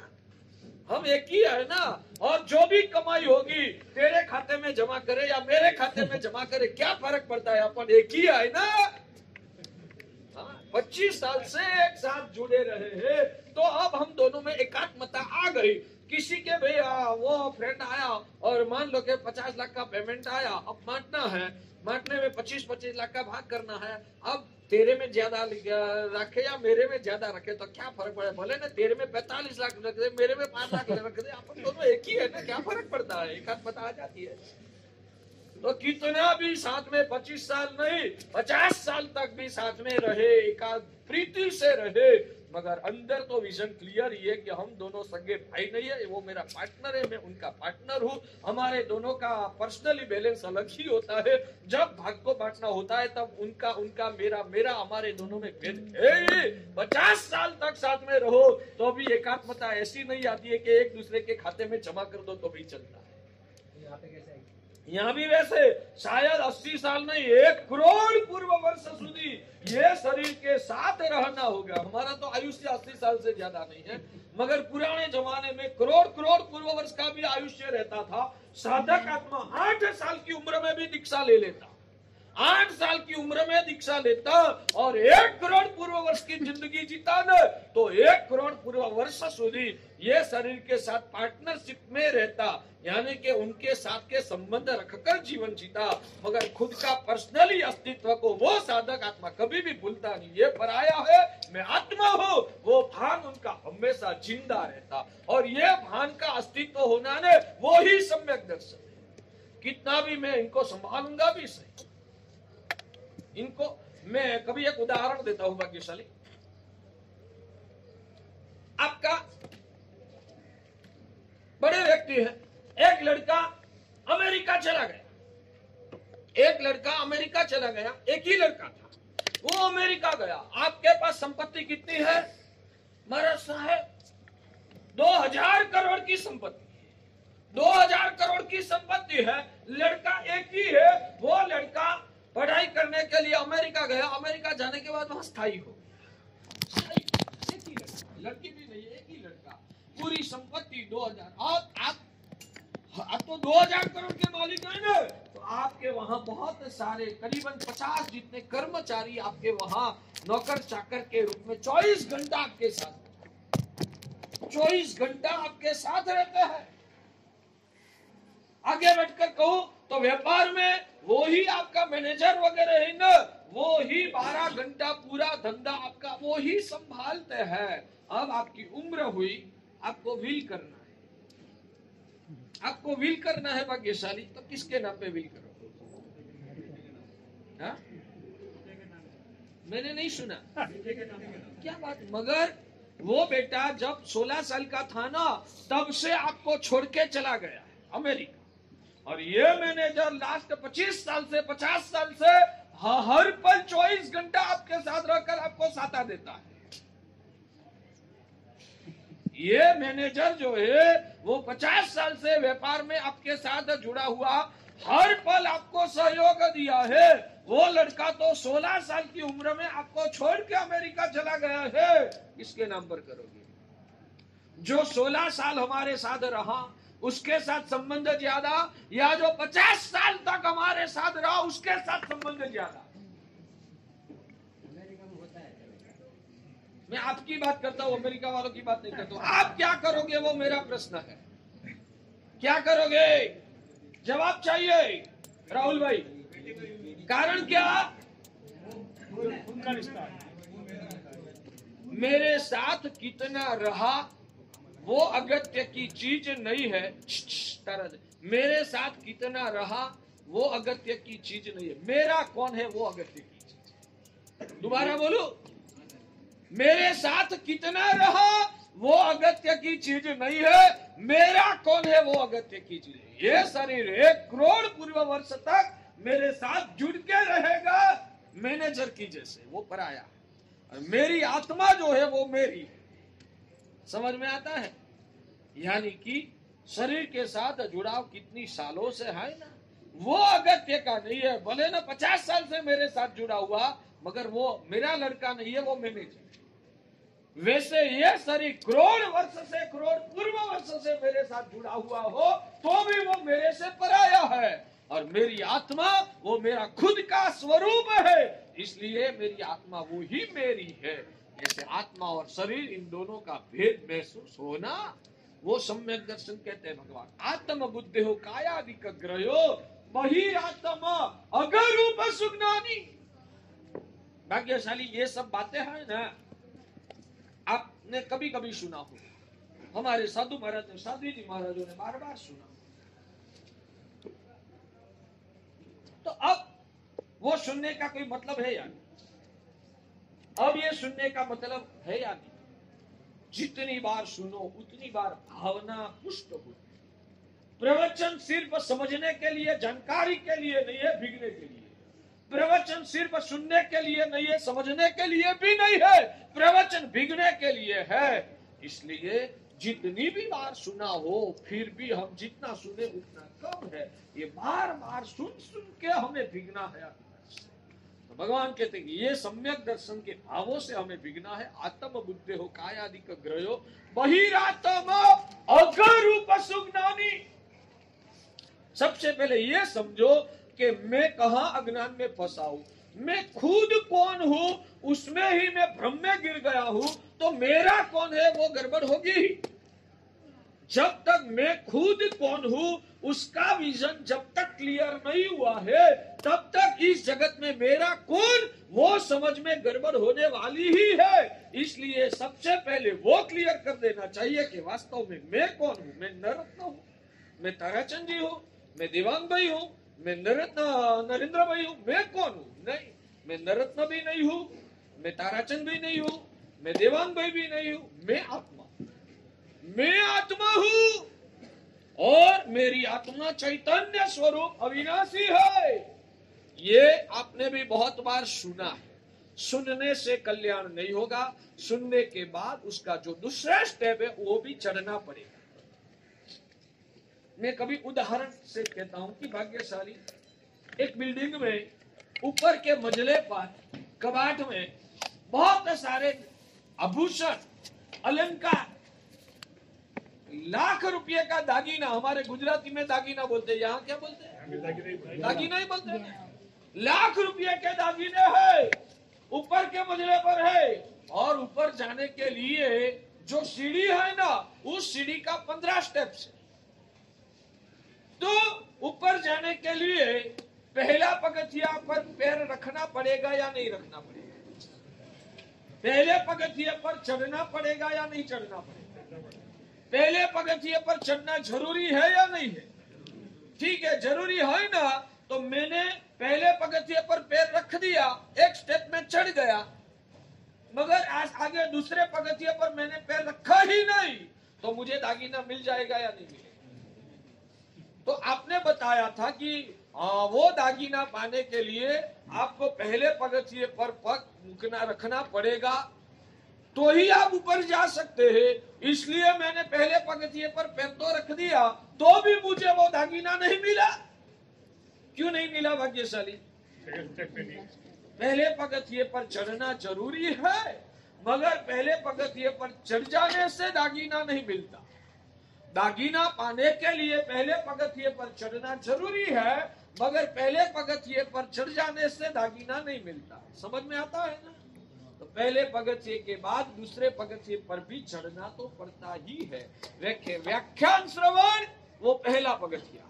हम एक ही है ना। और जो भी कमाई होगी तेरे खाते में जमा करे या मेरे खाते में जमा करे, क्या फर्क पड़ता है, अपन एक ही है ना। 25 साल से एक साथ जुड़े रहे हैं तो अब हम दोनों में एकात्मता आ गई। किसी के भैया वो फ्रेंड आया और मान लो कि 50 लाख का पेमेंट आया, अब बांटना है, बांटने में 25-25 लाख का भाग करना है। अब तेरे में ज्यादा रखे या मेरे में ज्यादा रखे तो क्या फर्क पड़े, भले ना तेरे में 45 लाख रख दे, मेरे में 5 लाख रख दे, अपन दोनों एक ही है ना, क्या फर्क पड़ता है, एकात्मता आ जाती है। तो कितना भी साथ में 25 साल नहीं 50 साल तक भी साथ में रहे, एकांत प्रीति से रहे, मगर अंदर तो विजन क्लियर ही है कि हम दोनों सगे भाई नहीं है, वो मेरा पार्टनर है, मैं उनका पार्टनर हूँ। हमारे दोनों का पर्सनली बैलेंस अलग ही होता है। जब भाग को बांटना होता है तब उनका उनका मेरा मेरा हमारे दोनों में भेद है। 50 साल तक साथ में रहो तो भी एकात्मता ऐसी नहीं आती है कि एक दूसरे के खाते में जमा कर दो तो भी चलता है। यहाँ पे कैसे आएगी? यहाँ भी वैसे शायद 80 साल नहीं 1 करोड़ पूर्व वर्ष सुधी ये शरीर के साथ रहना होगा। हमारा तो आयुष्य 80 साल से ज्यादा नहीं है, मगर पुराने जमाने में करोड़ करोड़ पूर्व वर्ष का भी आयुष्य रहता था। साधक आत्मा 8 साल की उम्र में भी दीक्षा ले लेता, 8 साल की उम्र में दीक्षा लेता और 1 करोड़ पूर्व वर्ष की जिंदगी जीता न तो 1 करोड़ पूर्व वर्ष सुधी ये शरीर के साथ पार्टनरशिप में रहता, यानी कि उनके साथ के संबंध रखकर जीवन जीता, मगर खुद का पर्सनली अस्तित्व को वो साधक आत्मा कभी भी भूलता नहीं। ये पराया है, मैं आत्मा हूँ, वो भान उनका हमेशा जिंदा रहता। और ये भान का अस्तित्व होना ने वो ही सम्यक दर्शन है। कितना भी मैं इनको संभालूंगा भी सही, इनको मैं कभी एक उदाहरण देता हूं भाग्यशाली। आपका बड़े व्यक्ति है, एक लड़का अमेरिका चला गया, एक लड़का अमेरिका चला गया, एक ही लड़का था, वो अमेरिका गया। आपके पास संपत्ति कितनी है महाराज साहब? 2000 करोड़ की संपत्ति, 2000 करोड़ की संपत्ति है। लड़का एक ही है, वो लड़का पढ़ाई करने के लिए अमेरिका गया, अमेरिका जाने के बाद वहां स्थायी हो गया। एक ही लड़का, लड़की भी नहीं, एक ही लड़का, पूरी संपत्ति 2000। आप तो 2000 करोड़ के मालिक है ना, तो आपके वहां बहुत सारे करीबन 50 जितने कर्मचारी आपके वहां नौकर चाकर के रूप में 24 घंटा आपके साथ, 24 घंटा आपके साथ रहते हैं। आगे बैठकर कहो तो व्यापार में वो ही आपका मैनेजर वगैरह है ना, वो ही 12 घंटा पूरा धंधा आपका अब वो ही संभालते हैं। अब आपकी उम्र हुई, आपको विल करना है, आपको विल करना है भाग्यशाली, तो किसके नाम पे विल करो? हाँ? मैंने नहीं सुना क्या बात। मगर वो बेटा जब 16 साल का था ना, तब से आपको छोड़ के चला गया अमेरिका। और ये मैनेजर लास्ट 25 साल से 50 साल से हर पल 24 घंटा आपके साथ रहकर आपको साता देता है। ये मैनेजर जो है वो 50 साल से व्यापार में आपके साथ जुड़ा हुआ, हर पल आपको सहयोग दिया है। वो लड़का तो 16 साल की उम्र में आपको छोड़ के अमेरिका चला गया है, किसके नाम पर करोगे? जो 16 साल हमारे साथ रहा उसके साथ संबंध ज्यादा, या जो 50 साल तक हमारे साथ रहा उसके साथ संबंध ज्यादा? अमेरिका में होता है। मैं आपकी बात करता हूँ, अमेरिका वालों की बात नहीं करता हूँ। आप क्या करोगे वो मेरा प्रश्न है। क्या करोगे? जवाब चाहिए राहुल भाई। कारण क्या? उनका रिश्ता है। मेरे साथ कितना रहा वो अगत्य की चीज नहीं है। मेरे साथ कितना रहा वो अगत्य की चीज नहीं है। मेरा कौन है वो अगत्य की चीज। दोबारा बोलो, मेरे साथ कितना रहा वो अगत्य की चीज नहीं है, मेरा कौन है वो अगत्य की चीज है। ये शरीर 1 करोड़ पूर्व वर्ष तक मेरे साथ जुड़ के रहेगा मैनेजर की जैसे, वो पराया। और मेरी आत्मा जो है वो मेरी है। समझ में आता है? यानी कि शरीर के साथ जुड़ाव कितनी सालों से है ना, वो अगत्य का नहीं है। भले ना 50 साल से मेरे साथ जुड़ा हुआ, मगर वो मेरा लड़का नहीं है, वो मैनेजर। वैसे ये शरीर करोड़ वर्ष से, करोड़ पूर्व वर्ष से मेरे साथ जुड़ा हुआ हो तो भी वो मेरे से पराया है। और मेरी आत्मा वो मेरा खुद का स्वरूप है, इसलिए मेरी आत्मा वो ही मेरी है। जैसे आत्मा और शरीर, इन दोनों का भेद महसूस होना, वो सम्यक दर्शन कहते हैं भगवान। आत्म बुद्धि हो कायादिक ग्रहो बहिरात्मा अगर रूप सुज्ञानी। भाग्यशाली ये सब बातें हैं ना, आपने कभी कभी सुना हो। हमारे साधु महाराज ने, साधु जी महाराजों ने बार बार सुना। तो अब वो सुनने का कोई मतलब है या नहीं? अब ये सुनने का मतलब है या नहीं? जितनी बार सुनो उतनी बार भावना पुष्ट हो। प्रवचन सिर्फ समझने के लिए, जानकारी के लिए नहीं है, भीगने के लिए। प्रवचन सिर्फ सुनने के लिए नहीं है, समझने के लिए भी नहीं है, प्रवचन भीगने के लिए है। इसलिए जितनी भी बार सुना हो, फिर भी हम जितना सुने उतना कम है। ये बार बार सुन सुन के हमें भीगना है। तो भगवान कहते हैं कि ये सम्यक दर्शन के भावों से हमें भीगना है। आत्म बुद्धि हो कायादिक ग्रहो बहिरात्मा अगर रूप सुज्ञानी। सबसे पहले ये समझो कि मैं कहाँ अज्ञान में फंसा हूं। मैं खुद कौन हूं, उसमें ही मैं भ्रम में गिर गया हूं, तो मेरा कौन है वो गड़बड़ होगी। जब तक मैं खुद कौन हूं उसका विजन जब तक क्लियर नहीं हुआ है, तब तक इस जगत में मेरा कौन वो समझ में गड़बड़ होने वाली ही है। इसलिए सबसे पहले वो क्लियर कर देना चाहिए कि वास्तव में मैं कौन हूं। मैं नरत्न हूं, मैं ताराचंद जी हूं, मैं देवांग भाई हूं, मैं नरेंद्र भाई हूं। मैं कौन हूं? नहीं, मैं नरत्न भी नहीं हूं, मैं ताराचंद भी नहीं हूं, मैं देवांग भाई भी नहीं हूं। मैं आत्मा, मैं आत्मा हूं। और मेरी आत्मा चैतन्य स्वरूप अविनाशी है। ये आपने भी बहुत बार सुना है। सुनने से कल्याण नहीं होगा, सुनने के बाद उसका जो दूसरा स्टेप है वो भी चढ़ना पड़ेगा। मैं कभी उदाहरण से कहता हूं कि भाग्यशाली एक बिल्डिंग में ऊपर के मंजिले पर कबाड़ में बहुत सारे आभूषण, अलंकार, लाख रुपये का दागीना, हमारे गुजराती में दागीना बोलते हैं, यहाँ क्या बोलते हैं? दागीना ही बोलते हैं। लाख रुपये के दागीने हैं, ऊपर के मंजिले पर है। और ऊपर जाने के लिए जो सीढ़ी है ना, उस सीढ़ी का 15 स्टेप्स है। तो ऊपर जाने के लिए पहला पगथिया पर पैर रखना पड़ेगा या नहीं रखना पड़ेगा? पहले पगथिये पर चढ़ना पड़ेगा या नहीं चढ़ना पड़ेगा? पहले पगथिये पर चढ़ना जरूरी है या नहीं है? ठीक है, जरूरी है ना। तो मैंने पहले पगथिये पर पैर रख दिया, एक स्टेप में चढ़ गया, मगर आज आगे दूसरे पगथिये पर मैंने पैर रखा ही नहीं, तो मुझे दागीना मिल जाएगा या नहीं मिलेगा? तो आपने बताया था कि वो दागीना पाने के लिए आपको पहले पगथिये पर पग रखना पड़ेगा, तो ही आप ऊपर जा सकते हैं। इसलिए मैंने पहले पगथिये पर पैर तो रख दिया, तो भी मुझे वो दागीना नहीं मिला। क्यों नहीं मिला भाग्यशाली? पहले पगथिये पर चढ़ना जरूरी है, मगर पहले पगथिये पर चढ़ जाने से दागीना नहीं मिलता। दागीना पाने के लिए पहले पगथिये पर चढ़ना जरूरी है, मगर पहले पगथिये पर चढ़ जाने से दागीना नहीं मिलता। समझ में आता है ना? तो पहले पगथिये के बाद दूसरे पगथिये पर भी चढ़ना तो पड़ता ही है। व्याख्यान श्रवण वो पहला पगथिया है।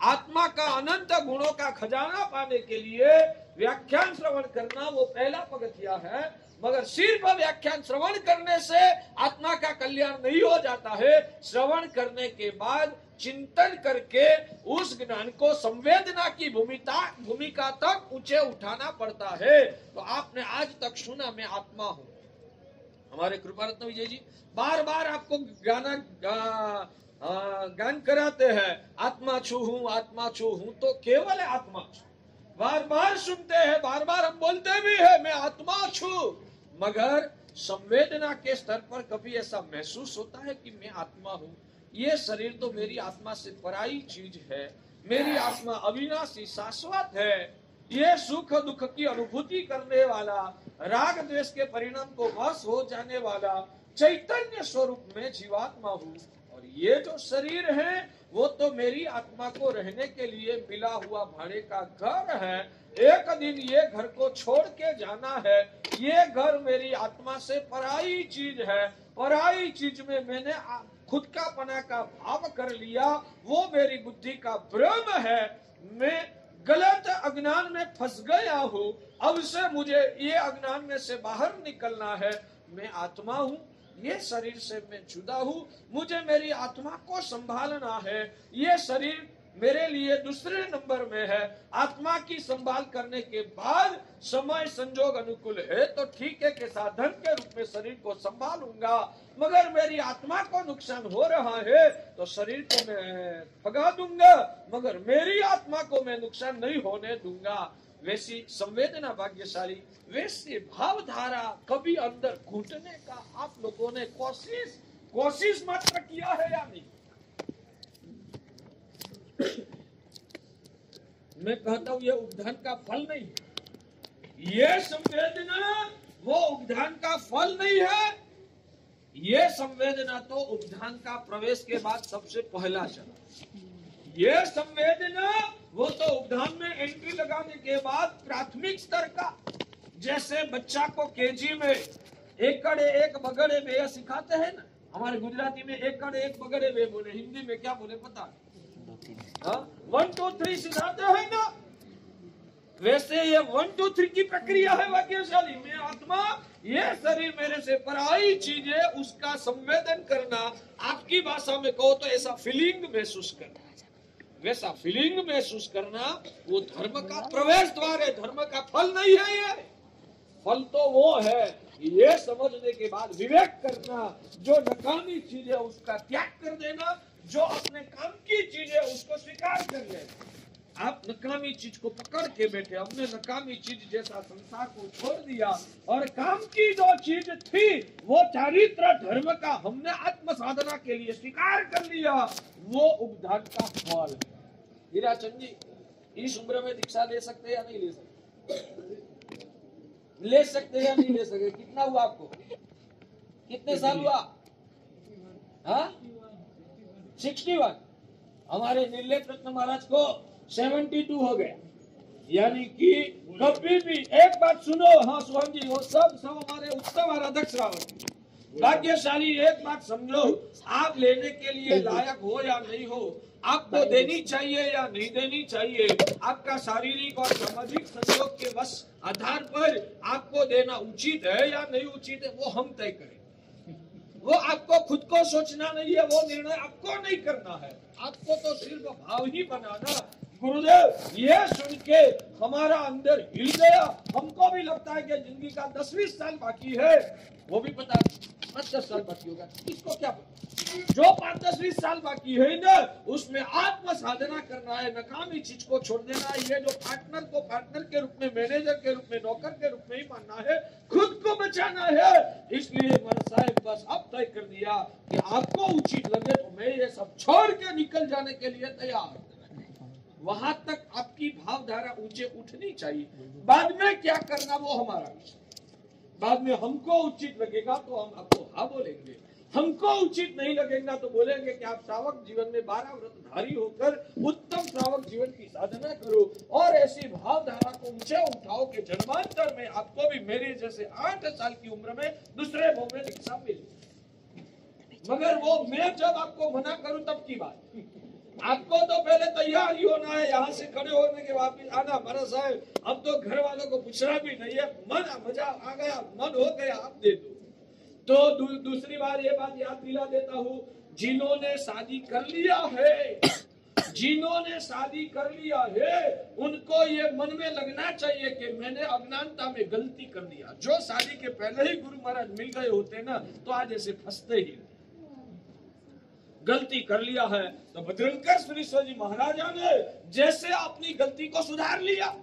आत्मा का अनंत गुणों का खजाना पाने के लिए व्याख्यान श्रवण करना वो पहला पगथिया है, मगर सिर्फ व्याख्यान श्रवण करने से आत्मा का कल्याण नहीं हो जाता है। श्रवण करने के बाद चिंतन करके उस ज्ञान को संवेदना की भूमिका तक ऊंचे उठाना पड़ता है। तो आपने आज तक सुना मैं आत्मा हूँ, हमारे कृपारत्न विजय जी बार बार आपको गान कराते हैं, आत्मा छू हूँ, तो केवल आत्मा छू। बार बार सुनते हैं, बार बार हम बोलते भी है मैं आत्मा छू, मगर संवेदना के स्तर पर कभी ऐसा महसूस होता है कि मैं आत्मा हूँ, ये शरीर तो मेरी आत्मा से पराई चीज है, मेरी आत्मा अविनाशी शाश्वत है, ये सुख दुख की अनुभूति करने वाला, राग द्वेष के परिणाम को वश हो जाने वाला चैतन्य स्वरूप में जीवात्मा हूँ। और ये जो शरीर है वो तो मेरी आत्मा को रहने के लिए मिला हुआ भाड़े का घर है। एक दिन ये घर को छोड़ के जाना है। ये घर मेरी आत्मा से पराई चीज है, पराई चीज में मैंने खुद का पना का भाव कर लिया, वो मेरी बुद्धि का भ्रम है, मैं गलत अज्ञान में फंस गया हूँ। अब से मुझे ये अज्ञान में से बाहर निकलना है। मैं आत्मा हूँ, ये शरीर से मैं जुदा हूँ, मुझे मेरी आत्मा को संभालना है। ये शरीर मेरे लिए दूसरे नंबर में है। आत्मा की संभाल करने के बाद समय संजोग अनुकूल है तो ठीक है के साधन के रूप में शरीर को संभालूंगा, मगर मेरी आत्मा को नुकसान हो रहा है तो शरीर को मैं भगा दूंगा, मगर मेरी आत्मा को मैं नुकसान नहीं होने दूंगा। वैसी संवेदना भाग्यशाली, वैसी भावधारा कभी अंदर घुटने का आप लोगों ने कोशिश मात्र किया है या नहीं? मैं कहता हूँ ये उपधान का फल नहीं है। ये संवेदना वो उपधान का फल नहीं है। ये संवेदना तो उपधान का प्रवेश के बाद सबसे पहला चला। ये संवेदना वो तो उपधान में एंट्री लगाने के बाद प्राथमिक स्तर का, जैसे बच्चा को केजी में एक कड़े एक बगड़े बे सिखाते हैं ना, हमारे गुजराती में एक कड़े एक बगड़े बे बोले, हिंदी में क्या बोले पता है? 1 2 3 सिखाते हैं ना, वैसे ये 1 2 3 की प्रक्रिया है भाग्यशाली। मैं आत्मा, ये शरीर मेरे से पराई चीज है, उसका संवेदन करना, आपकी भाषा में कहो तो ऐसा फीलिंग महसूस करना, वैसा फीलिंग महसूस करना वो धर्म का प्रवेश द्वार है, धर्म का फल नहीं है। ये फल तो वो है ये समझने के बाद विवेक करना, जो नकामी चीज है उसका त्याग कर देना, जो अपने काम की चीज है उसको स्वीकार कर लेना। आप नकामी चीज को पकड़ के बैठे, हमने नकामी चीज जैसा संसार को छोड़ दिया और काम की जो चीज थी वो चारित्र धर्म का हमने आत्म साधना के लिए स्वीकार कर लिया, वो उपधान का फल है। हीराचंद जी इस उम्र में दीक्षा ले सकते या नहीं ले सकते? ले सकते या नहीं ले सकते? कितना हुआ आपको? कितने साल हुआ? हाँ 61। हमारे निर्लेप रत्न महाराज को 72 हो गया, यानी कि कभी भी एक बात सुनो। हाँ सुहान जी, वो सब हमारे उत्तम आराधक श्रावक भाग्यशाली। एक बात समझो, आप लेने के लिए लायक हो या नहीं हो, आपको देनी चाहिए या नहीं देनी चाहिए, आपका शारीरिक और सामाजिक संयोग के बस आधार पर आपको देना उचित है या नहीं उचित है, वो हम तय करें। वो आपको खुद को सोचना नहीं है, वो निर्णय आपको नहीं करना है। आपको तो सिर्फ भाव ही बनाना। गुरुदेव ये सुन के हमारा अंदर हिल गया। हमको भी लगता है कि जिंदगी का 10-20 साल बाकी है, वो भी पता 5-10 साल बाकी होगा, इसको क्या पता। जो 5-10-20 साल बाकी है ना, उसमें आत्म साधना करना है, नकामी चीज को छोड़ देना है। ये जो पार्टनर को पार्टनर के रूप में, मैनेजर के रूप में, नौकर के रूप में ही मानना है, खुद को बचाना है। इसलिए महाराज साहब बस अब तय कर दिया कि आपको उचित लगे तो मैं ये सब छोड़ के निकल जाने के लिए तैयार। वहां तक आपकी भावधारा ऊंचे उठनी चाहिए। बाद में क्या करना वो हमारा विषय। बाद में हमको उचित लगेगा तो हम आपको हाँ बोलेंगे, हमको उचित नहीं लगेगा तो बोलेंगे कि आप श्रावक जीवन में 12 व्रतधारी होकर उत्तम श्रावक जीवन की साधना करो और ऐसी भावधारा को ऊंचे उठाओ कि जन्मांतर में आपको भी मेरे जैसे 8 साल की उम्र में दूसरे भाव में दीक्षा मिले। मगर वो मैं जब आपको मना करूं तब की बात, आपको तो पहले तैयार ही होना है। यहाँ से खड़े होने के वापिस आना, महाराज साहब अब तो घर वालों को पूछना भी नहीं है, मजा आ गया, मन हो गया, आप दे दो। तो दूसरी बार ये बात याद दिला देता हूँ, जिन्होंने शादी कर लिया है, जिन्होंने शादी कर लिया है, उनको ये मन में लगना चाहिए कि मैंने अज्ञानता में गलती कर दिया। जो शादी के पहले ही गुरु महाराज मिल गए होते ना, तो आज ऐसे फंसते ही। गलती कर लिया है तो बजरंकर सुरेश्वर जी महाराजा ने जैसे अपनी गलती को सुधार लिया,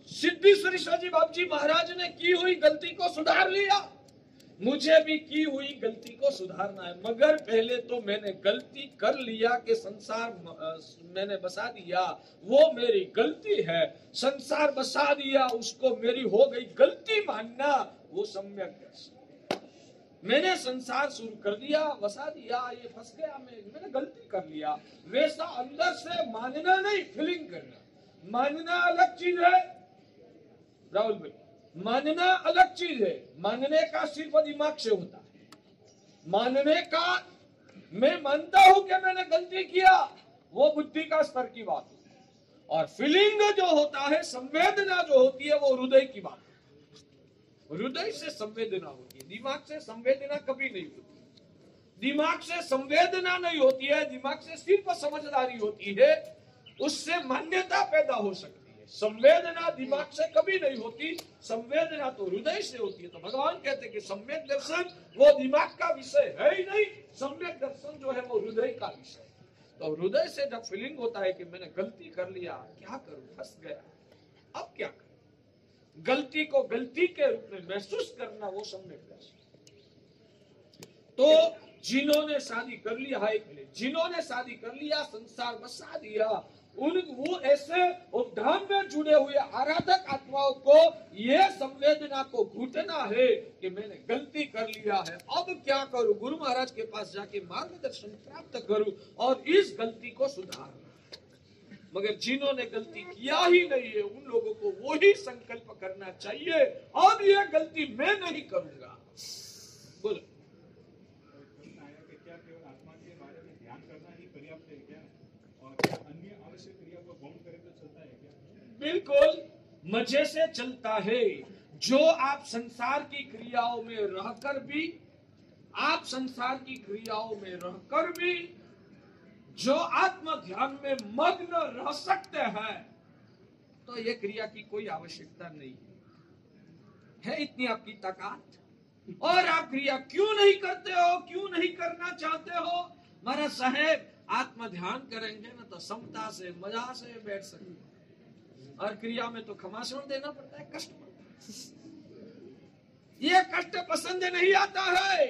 सिद्धि सुरेश्वर जी बाबू जी महाराज ने की हुई गलती को सुधार लिया, मुझे भी की हुई गलती को सुधारना है। मगर पहले तो मैंने गलती कर लिया कि संसार मैंने बसा दिया, वो मेरी गलती है। संसार बसा दिया, उसको मेरी हो गई गलती मानना, वो सम्यक दर्शन। मैंने संसार शुरू कर दिया, बसा दिया, ये फंस गया, मैंने गलती कर लिया, वैसा अंदर से मानना नहीं, फीलिंग करना। मानना अलग चीज है राहुल भाई, मानना अलग चीज है। मानने का सिर्फ दिमाग से होता है। मानने का मैं मानता हूं कि मैंने गलती किया, वो बुद्धि का स्तर की बात है। और फीलिंग जो होता है, संवेदना जो होती है, वो हृदय की बात है। हृदय से संवेदना होती है, दिमाग से संवेदना कभी नहीं होती। दिमाग से संवेदना नहीं होती है, दिमाग से सिर्फ समझदारी होती है, उससे मान्यता पैदा हो सकती है। संवेदना दिमाग से कभी नहीं होती, संवेदना तो हृदय से होती है। तो भगवान कहते हैं कि सम्यक दर्शन वो दिमाग का विषय है ही नहीं, सम्यक दर्शन जो है वो हृदय का विषय है। तो हृदय से जब फीलिंग होता है कि मैंने गलती कर लिया, क्या करूं, फंस गया, अब क्या करूं, गलती को गलती के रूप में महसूस करना, वो सम्यक दर्शन। तो जिन्होंने शादी कर लिया है, जिन्होंने शादी कर लिया, संसार बसा दिया, वो ऐसे उद्धाम में जुड़े हुए आराधक आत्माओं को ये संवेदना को घुटना है कि मैंने गलती कर लिया है, अब क्या करूं, गुरु महाराज के पास जाके मार्गदर्शन प्राप्त करूं और इस गलती को सुधारना। मगर जिन्होंने गलती किया ही नहीं है, उन लोगों को वो ही संकल्प करना चाहिए, अब ये गलती मैं नहीं करूंगा। बोलो, क्या केवल आत्मा के बारे में ध्यान करना ही पर्याप्त है क्या, और क्या अन्य आवश्यक क्रिया को गौण करे तो चलता है क्या? बिल्कुल मजे से चलता है। जो आप संसार की क्रियाओं में रहकर भी, आप संसार की क्रियाओं में रहकर भी जो आत्म ध्यान में मग्न रह सकते हैं, तो ये क्रिया की कोई आवश्यकता नहीं है। इतनी आपकी ताकत, और आप क्रिया क्यों नहीं करते हो, क्यों नहीं करना चाहते हो? महाराज साहेब आत्म ध्यान करेंगे ना तो समता से, मजा से बैठ सकते, और क्रिया में तो खमासण देना पड़ता है, कष्ट पड़ता है। ये कष्ट पसंद नहीं आता है,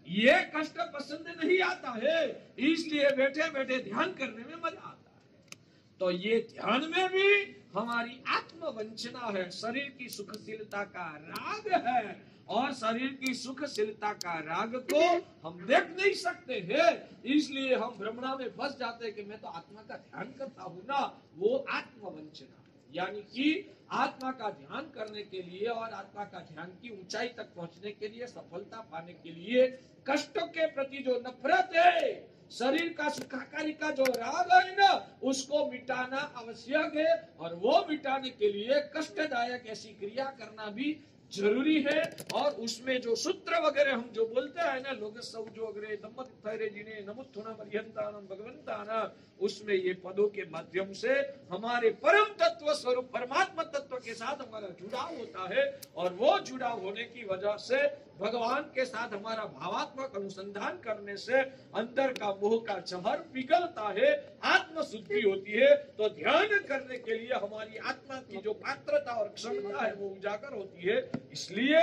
ये कष्ट पसंद नहीं आता है, इसलिए बैठे बैठे ध्यान करने में मजा आता है। तो ये ध्यान में भी हमारी आत्मवंचना है, शरीर की सुखशीलता का राग है, और शरीर की सुखशीलता का राग को हम देख नहीं सकते हैं, इसलिए हम भ्रमणा में फंस जाते हैं कि मैं तो आत्मा का ध्यान करता हूँ ना। वो आत्मवंचना, यानी कि आत्मा का ध्यान करने के लिए और आत्मा का ध्यान की ऊंचाई तक पहुंचने के लिए, सफलता पाने के लिए कष्टों के प्रति जो नफरत है, शरीर का सुखाकारी का जो राग है ना, उसको मिटाना आवश्यक है, और वो मिटाने के लिए कष्टदायक ऐसी क्रिया करना भी जरूरी है। और उसमें जो सूत्र वगैरह हम जो बोलते हैं ना, लोग सौजो अग्रे दम्मत थैरे जिने नमुत्थुना पर्यंतानम भगवंताना, उसमें ये पदों के माध्यम से हमारे परम तत्व स्वरूप परमात्मा तत्व के साथ हमारा जुड़ाव होता है, और वो जुड़ाव होने की वजह से भगवान के साथ हमारा भावात्मक अनुसंधान करने से अंदर का मोह का जहर पिघलता है, आत्म शुद्धि होती है। तो ध्यान करने के लिए हमारी आत्मा की जो पात्रता और क्षमता है वो उजागर होती है। इसलिए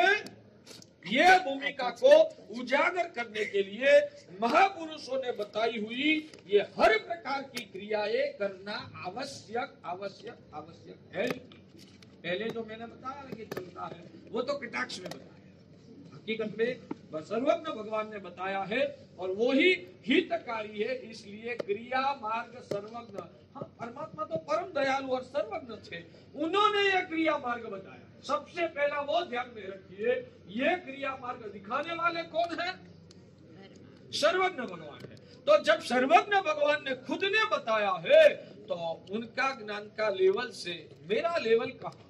ये भूमिका को उजागर करने के लिए महापुरुषों ने बताई हुई ये हर प्रकार की क्रियाएं करना आवश्यक आवश्यक आवश्यक है। पहले जो मैंने बताया कि चलता है वो तो कटाक्ष में बताया, हकीकत में सर्वज्ञ भगवान ने बताया है, और वो ही हितकारी है। इसलिए क्रिया मार्ग सर्वज्ञ, हाँ परमात्मा तो परम दयालु और सर्वज्ञ थे, उन्होंने ये क्रिया मार्ग बताया। सबसे पहला वो ध्यान में रखिए, ये क्रिया मार्ग दिखाने वाले कौन है? सर्वज्ञ भगवान है। तो जब सर्वज्ञ भगवान ने खुद ने बताया है, तो उनका ज्ञान का लेवल से मेरा लेवल कहाँ?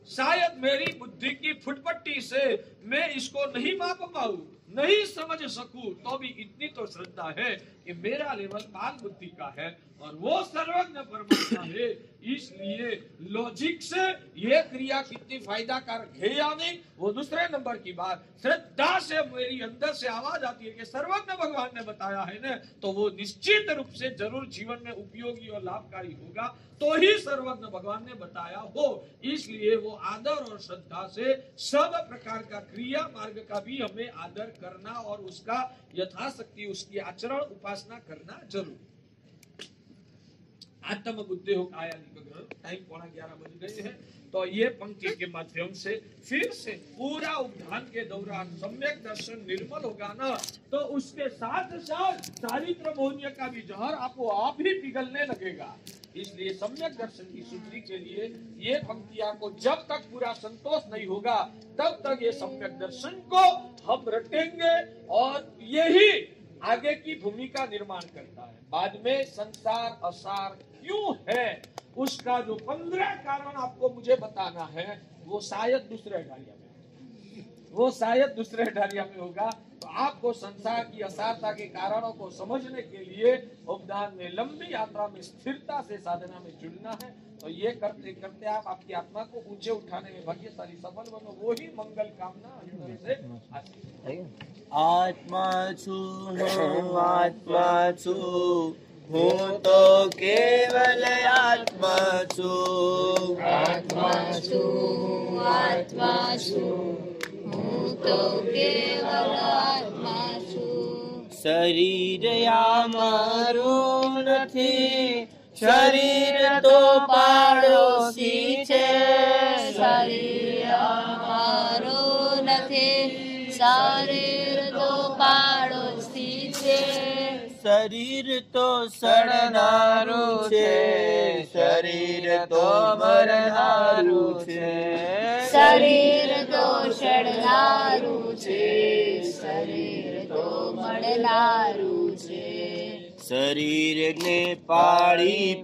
शायद मेरी बुद्धि की फुटपट्टी से मैं इसको नहीं माप पाऊं, नहीं समझ सकूं, तो भी इतनी तो श्रद्धा है कि मेरा लेवल बाल बुद्धि का है, और वो सर्वज्ञ परमात्मा है। इसलिए लॉजिक से ये क्रिया कितनी फायदाकारक है या नहीं, वो दूसरे नंबर की बात। श्रद्धा से मेरी अंदर से आवाज आती है कि सर्वज्ञ भगवान ने बताया है ना, तो वो निश्चित रूप से जरूर जीवन में उपयोगी और लाभकारी होगा, तो ही सर्वज्ञ भगवान ने बताया हो। इसलिए वो आदर और श्रद्धा से सब प्रकार का क्रिया मार्ग का भी हमें आदर करना, और उसका यथाशक्ति उसकी आचरण उपासना करना जरूर। आत्म बुद्धि हो काया निग्रह, टाइम 11:15 बज गए हैं। तो ये पंक्ति के माध्यम से फिर से पूरा उपधान के दौरान सम्यक दर्शन निर्मल होगा ना, तो उसके साथ साथ चारित्र मोहनीय का भी जहर आपको आप ही पिघलने लगेगा। इसलिए सम्यक दर्शन की शुद्धि के लिए ये पंक्तियां को जब तक पूरा संतोष नहीं होगा, तब तक ये सम्यक दर्शन को हम रटेंगे, और यही आगे की भूमिका निर्माण करता है। बाद में संसार असार क्यों है, उसका जो 15 कारण आपको मुझे बताना है, वो शायद दूसरे अठारिया में होगा। तो आपको संसार की असारता के कारणों को समझने के लिए उपदान में लंबी यात्रा में स्थिरता से साधना में जुड़ना है। तो ये करते करते आप आपकी आत्मा को ऊंचे उठाने में भाग्यशाली सफल बनो, वो ही मंगल कामना हृदय से आती है। आत्मा छु हूँ तो केवल आत्मा छु, हूँ तो केवल आत्मा छु। शरीर या मारू नथी, शरीर तो पाड़ोसी छे, शरीर અમારું નથી, શરીર તો પાડોશી છે। शरीर तो सड़नारू छे, शरीर तो मरनारू छे, શરીર તો સડનારું છે, શરીર તો મળનારું છે। शरीर ने पाड़ी